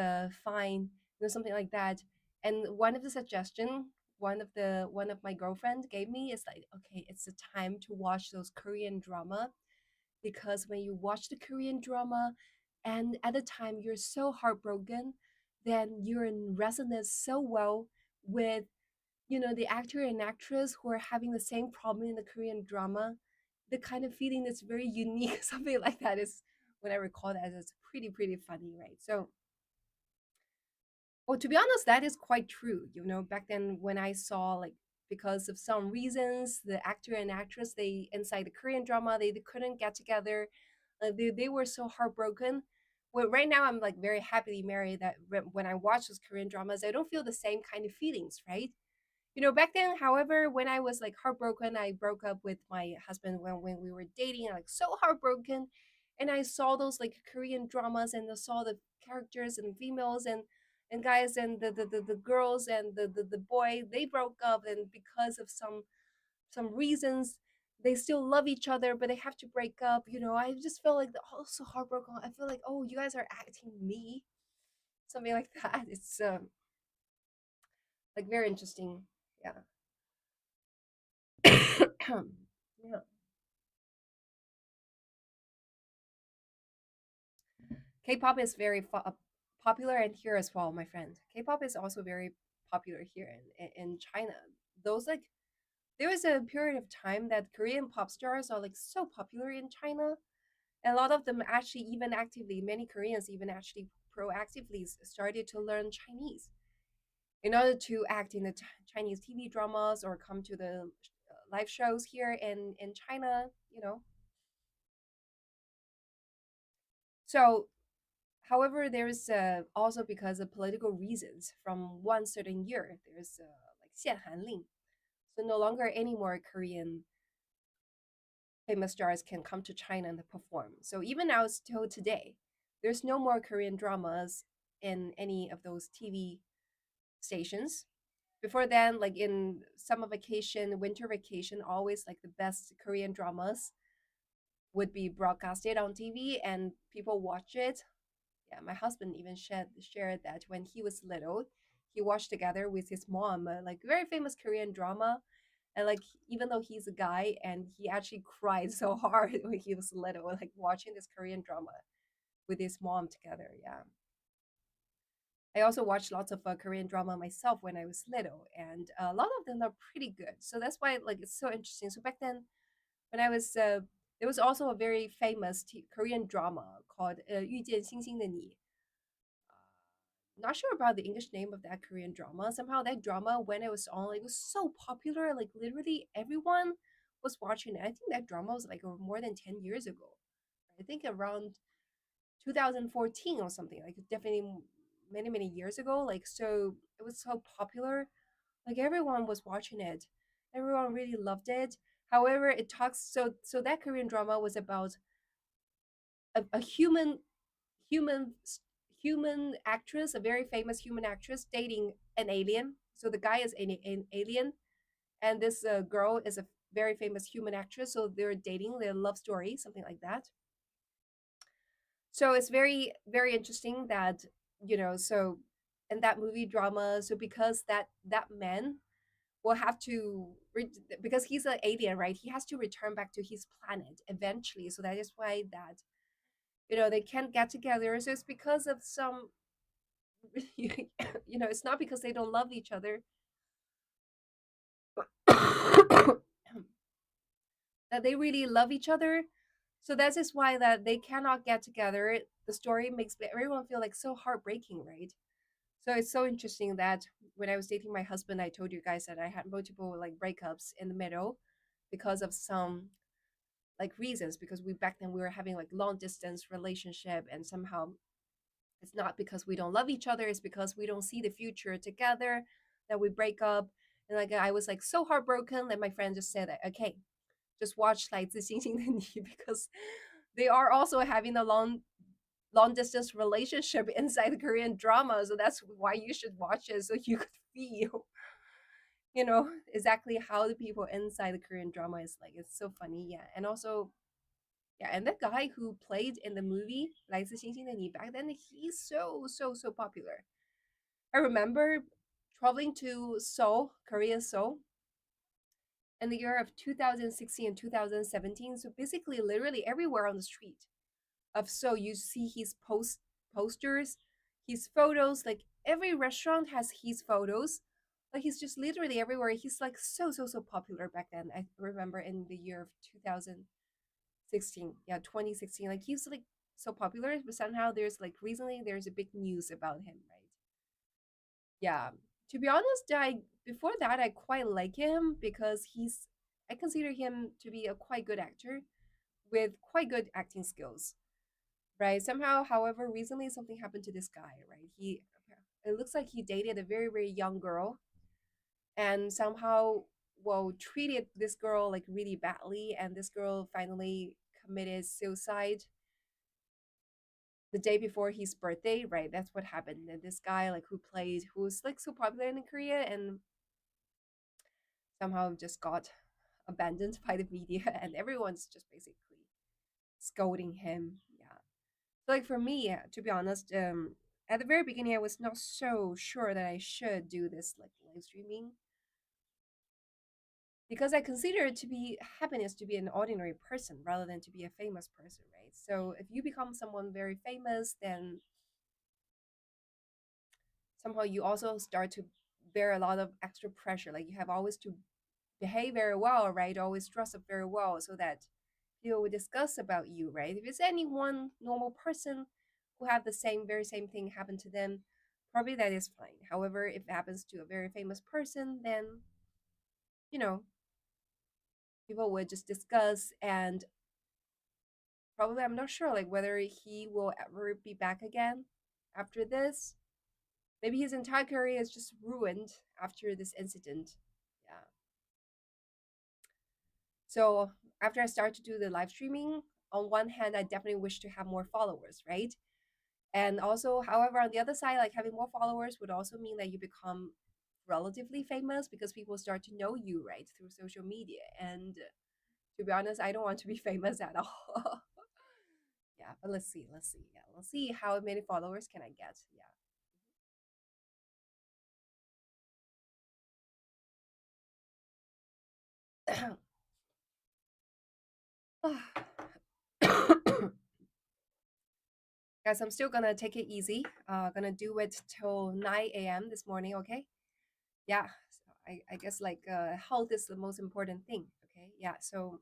S1: fine, you know, something like that. And one of the suggestion, one of my girlfriend gave me is like, okay, it's the time to watch those Korean drama because when you watch the Korean drama and at the time you're so heartbroken, then you're in resonance so well with, you know, the actor and actress who are having the same problem in the Korean drama. The kind of feeling that's very unique, something like that is when I recall that it's pretty funny, right? So well, to be honest, that is quite true. You know, back then when I saw like because of some reasons, the actor and actress they inside the Korean drama they couldn't get together. They were so heartbroken. Well, right now I'm like very happily married that when I watch those Korean dramas, I don't feel the same kind of feelings, right? You know, back then, however, when I was like heartbroken, I broke up with my husband when we were dating, like so heartbroken. And I saw those like Korean dramas and I saw the characters and females and guys and the girls and the boy, they broke up and because of some reasons they still love each other, but they have to break up. You know, I just felt like so heartbroken. I feel like, oh, you guys are acting me, something like that. It's like very interesting. Yeah. Yeah. K-pop is very popular and here as well, my friend. K-pop is also very popular here in China. Those like there was a period of time that Korean pop stars are like so popular in China. And a lot of them actually even actively, many Koreans even actually proactively started to learn Chinese in order to act in the Chinese TV dramas or come to the live shows here in China, you know. So however, there's also because of political reasons from one certain year, there's like 限韩令. So no longer any more Korean famous stars can come to China and perform. So even now, still today, there's no more Korean dramas in any of those TV stations. Before then, like in summer vacation, winter vacation, always like the best Korean dramas would be broadcasted on TV and people watch it. Yeah, my husband even shared that when he was little, he watched together with his mom, like very famous Korean drama. And like even though he's a guy and he actually cried so hard when he was little, like watching this Korean drama with his mom together. Yeah. I also watched lots of Korean drama myself when I was little, and a lot of them are pretty good. So that's why like it's so interesting. So back then, when I was there was also a very famous Korean drama called 遇见星星的你. Not sure about the English name of that Korean drama. Somehow that drama when it was on, it was so popular. Like literally everyone was watching it. I think that drama was like more than 10 years ago. I think around 2014 or something. Like definitely many years ago. Like so, it was so popular. Like everyone was watching it. Everyone really loved it. However, it talks so that Korean drama was about a human human actress, a very famous human actress, dating an alien. So the guy is an alien, and this girl is a very famous human actress. So they're dating, their love story, something like that. So it's very very interesting that, so in that movie drama, so because that man will have to because he's an alien, right? He has to return back to his planet eventually. So that is why that, they can't get together. So it's because of some it's not because they don't love each other. That they really love each other. So that is why that they cannot get together. The story makes everyone feel like so heartbreaking, right? So it's so interesting that when I was dating my husband, I told you guys that I had multiple like breakups in the middle because of some like reasons, because we back then we were having like long distance relationship, and somehow it's not because we don't love each other, it's because we don't see the future together that we break up. And like I was like so heartbroken that my friend just said, okay, just watch like 自信心的你 because they are also having a long distance relationship inside the Korean drama. So that's why you should watch it, so you could feel, exactly how the people inside the Korean drama is like. It's so funny, yeah. And also, yeah, and the guy who played in the movie 来自星星的你 back then, he's so popular. I remember traveling to Seoul, Korea, Seoul, in the year of 2016 and 2017. So basically, literally everywhere on the street of Seoul, you see his posters, his photos. Like every restaurant has his photos. Like he's just literally everywhere. He's like so popular back then. I remember in the year of 2016, yeah, 2016. Like he's like so popular, but somehow there's like recently there's a big news about him, right? Yeah. To be honest, I before that I quite like him because I consider him to be a quite good actor with quite good acting skills, right? Somehow, however, recently something happened to this guy, right? It looks like he dated a very young girl, and somehow, well, treated this girl like really badly, and this girl finally committed suicide the day before his birthday, right? That's what happened. And this guy, like who's like so popular in Korea, and somehow just got abandoned by the media, and everyone's just basically scolding him. Yeah. So like for me, to be honest, at the very beginning, I was not so sure that I should do this like live streaming because I consider it to be happiness to be an ordinary person rather than to be a famous person, right? So if you become someone very famous, then somehow you also start to bear a lot of extra pressure. Like you have always to behave very well, right? Always dress up very well so that people will discuss about you, right? If it's any one normal person who have the very same thing happen to them, probably that is fine. However, if it happens to a very famous person, then you know people would just discuss, and probably I'm not sure like whether he will ever be back again after this. Maybe his entire career is just ruined after this incident. Yeah. So after I started to do the live streaming, on one hand, I definitely wish to have more followers, right? And also, however, on the other side, like having more followers would also mean that you become relatively famous because people start to know you, right, through social media. And to be honest, I don't want to be famous at all. Yeah, but let's see. Let's see. Yeah, let's see how many followers can I get. Yeah. Guys, I'm still gonna take it easy. Gonna do it till 9 a.m. this morning, okay? Yeah. So I guess like health is the most important thing. Okay. Yeah. So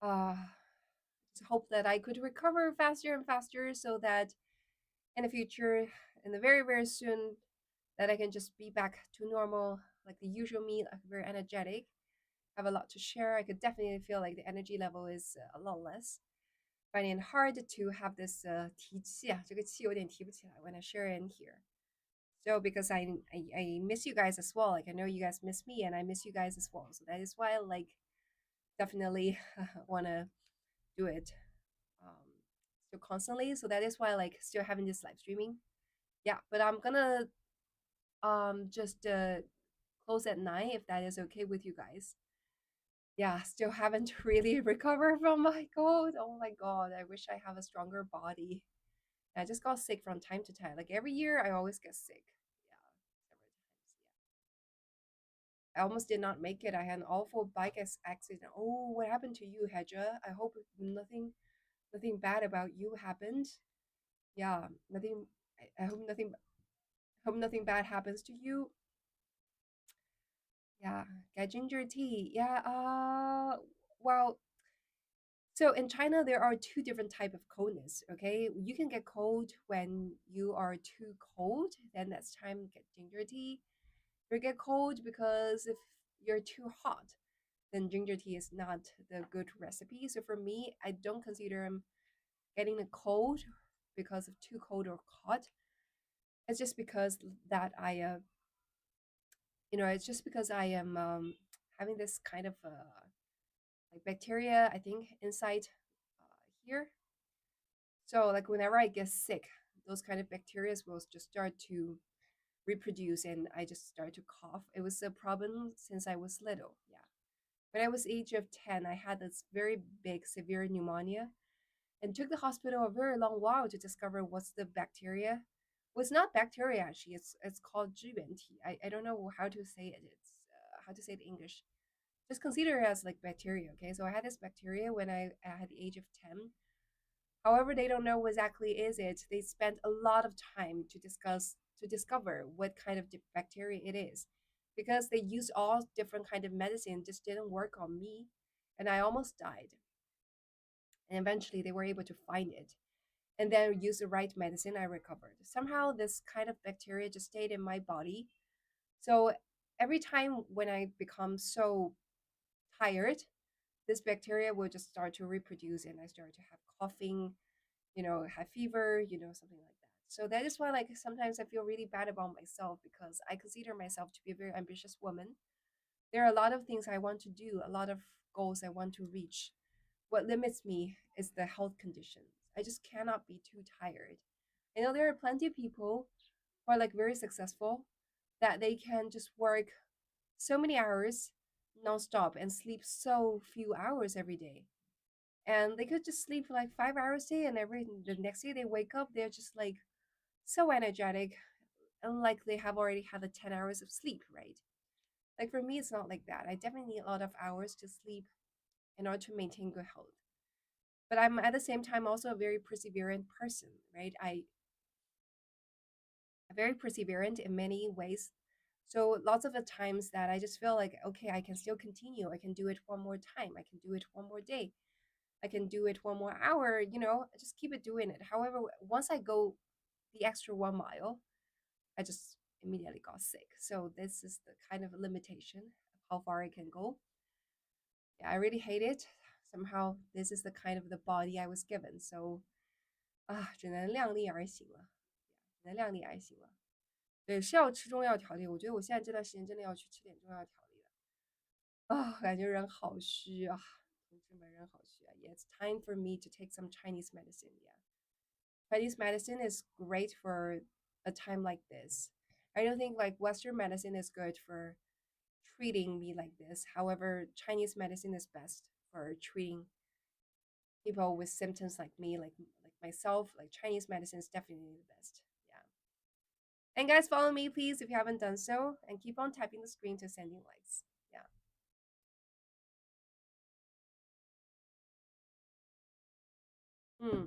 S1: uh just hope that I could recover faster and faster so that in the future, in the very soon, that I can just be back to normal, like the usual me, like very energetic, have a lot to share. I could definitely feel like the energy level is a lot less. Finding it hard to have this 提气啊，这个气有点提不起来 when I share in here. So because I miss you guys as well. Like I know you guys miss me, and I miss you guys as well. So that is why I like definitely wanna do it um still constantly. So that is why I like still having this live streaming. Yeah, but I'm gonna just close at 9 if that is okay with you guys. Yeah, still haven't really recovered from my cold. Oh my god, I wish I have a stronger body. I just got sick from time to time. Like every year, I always get sick. Yeah, several times. Yeah, I almost did not make it. I had an awful bike accident. Oh, what happened to you, Hedra? I hope nothing bad about you happened. Yeah, nothing. I hope nothing bad happens to you. Yeah, get ginger tea. Yeah. Well, so in China, there are two different type of coldness. Okay, you can get cold when you are too cold, then that's time to get ginger tea. You get cold because if you're too hot, then ginger tea is not the good recipe. So for me, I don't consider getting a cold because of too cold or hot. It's just because that it's just because I am having this kind of like bacteria, I think, inside here. So like whenever I get sick, those kind of bacteria will just start to reproduce and I just start to cough. It was a problem since I was little. Yeah. When I was age of 10, I had this very big severe pneumonia and took the hospital a very long while to discover what's the bacteria. Well, it's not bacteria actually. It's called 支原体. I don't know how to say it. It's how to say it in English. Just consider it as like bacteria. Okay, so I had this bacteria when I had the age of 10. However, they don't know what exactly is it. They spent a lot of time to discover what kind of bacteria it is, because they used all different kind of medicine, just didn't work on me, and I almost died. And eventually, they were able to find it, and then use the right medicine. I recovered. Somehow, this kind of bacteria just stayed in my body. So every time when I become so tired, this bacteria will just start to reproduce, and I start to have coughing, have fever, something like that. So that is why, like, sometimes I feel really bad about myself because I consider myself to be a very ambitious woman. There are a lot of things I want to do, a lot of goals I want to reach. What limits me is the health conditions. I just cannot be too tired. I know there are plenty of people who are like very successful that they can just work so many hours nonstop and sleep so few hours every day, and they could just sleep for like 5 hours a day, and every the next day they wake up, they're just like so energetic and like they have already had the 10 hours of sleep, right? Like for me, it's not like that. I definitely need a lot of hours to sleep in order to maintain good health, but I'm at the same time also a very perseverant person, right? I'm very perseverant in many ways. So lots of the times that I just feel like, okay, I can still continue, I can do it one more time, I can do it one more day, I can do it one more hour, I just keep it doing it. However, once I go the extra 1 mile, I just immediately got sick. So this is the kind of limitation of how far I can go. Yeah, I really hate it. Somehow this is the kind of the body I was given. So 只能量力而行了，对，是要吃中药调理了。对，是要吃中药调理。我觉得我现在这段时间真的要去吃点中药调理了感觉人好虚啊，同志们人好虚啊。Yeah, it's time for me to take some Chinese medicine. Yeah. Chinese medicine is great for a time like this. I don't think like Western medicine is good for treating me like this. However, Chinese medicine is best for treating people with symptoms like me, like myself. Like Chinese medicine is definitely the best. Yeah. And guys, follow me please if you haven't done so, and keep on tapping the screen to sending likes. Yeah. Hmm.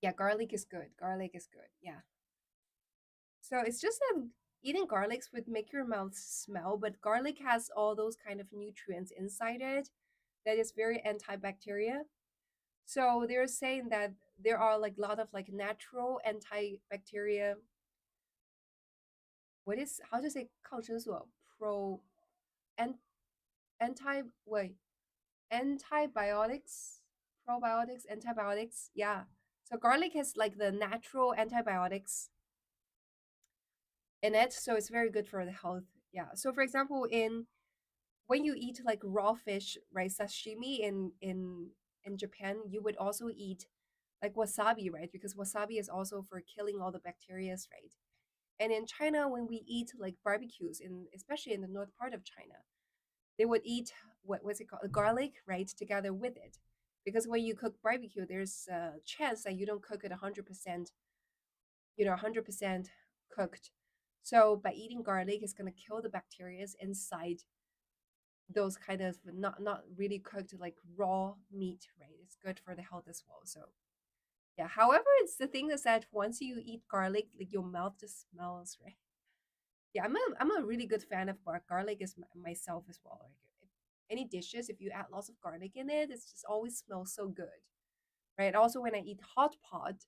S1: Yeah, garlic is good. Garlic is good. Yeah. So it's just that eating garlics would make your mouth smell, but garlic has all those kind of nutrients inside it that is very antibacterial. So they're saying that there are like a lot of like natural antibacteria. What is how to say 抗生素 pro and anti wait antibiotics, probiotics, antibiotics. Yeah. So garlic has like the natural antibiotics in it, so it's very good for the health. Yeah. So for example, in when you eat like raw fish, right, sashimi in Japan, you would also eat like wasabi, right? Because wasabi is also for killing all the bacteria, right? And in China, when we eat like barbecues, in especially in the north part of China, they would eat what's it called, garlic, right, together with it. Because when you cook barbecue, there's a chance that you don't cook it 100%, 100% cooked. So by eating garlic, it's gonna kill the bacteria inside those kind of not really cooked like raw meat, right? It's good for the health as well. So yeah. However, it's the thing is that once you eat garlic, like your mouth just smells, right? Yeah, I'm a really good fan of garlic is myself as well. Like if any dishes, if you add lots of garlic in it, it's just always smells so good, right? Also, when I eat hot pot,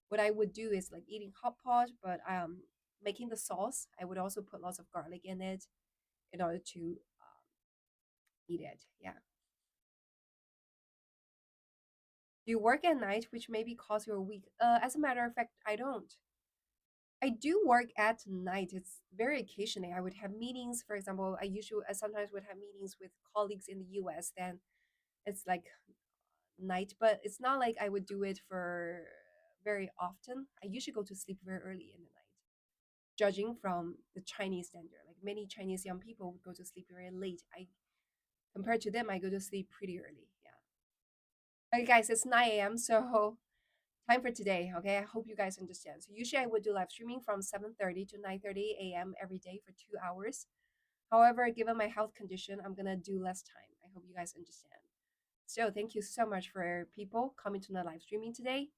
S1: what I would do is like eating hot pot, but making the sauce, I would also put lots of garlic in it in order to eat it. Yeah. Do you work at night, which maybe cause your week? As a matter of fact, I don't. I do work at night. It's very occasionally. I would have meetings. For example, I sometimes would have meetings with colleagues in the US. Then it's like night, but it's not like I would do it for very often. I usually go to sleep very early in the night, judging from the Chinese standard. Like many Chinese young people would go to sleep very late. I compared to them, I go to sleep pretty early. Yeah. Okay, guys, it's 9 a.m. So time for today. Okay, I hope you guys understand. So usually I would do live streaming from 7:30 to 9:30 a.m. every day for 2 hours. However, given my health condition, I'm gonna do less time. I hope you guys understand. So thank you so much for people coming to my live streaming today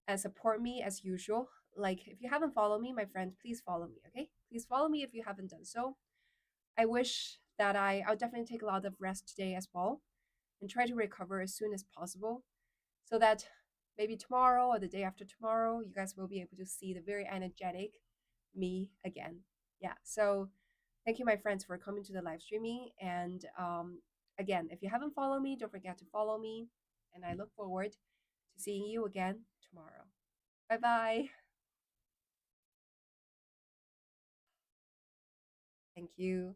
S1: and support me as usual. Like if you haven't followed me, my friends, please follow me. Okay, please follow me if you haven't done so. I wish that I'll definitely take a lot of rest today as well and try to recover as soon as possible so that maybe tomorrow or the day after tomorrow, you guys will be able to see the very energetic me again. Yeah. So thank you, my friends, for coming to the live streaming. And again, if you haven't followed me, don't forget to follow me. And I look forward to seeing you again tomorrow. Bye bye. Thank you.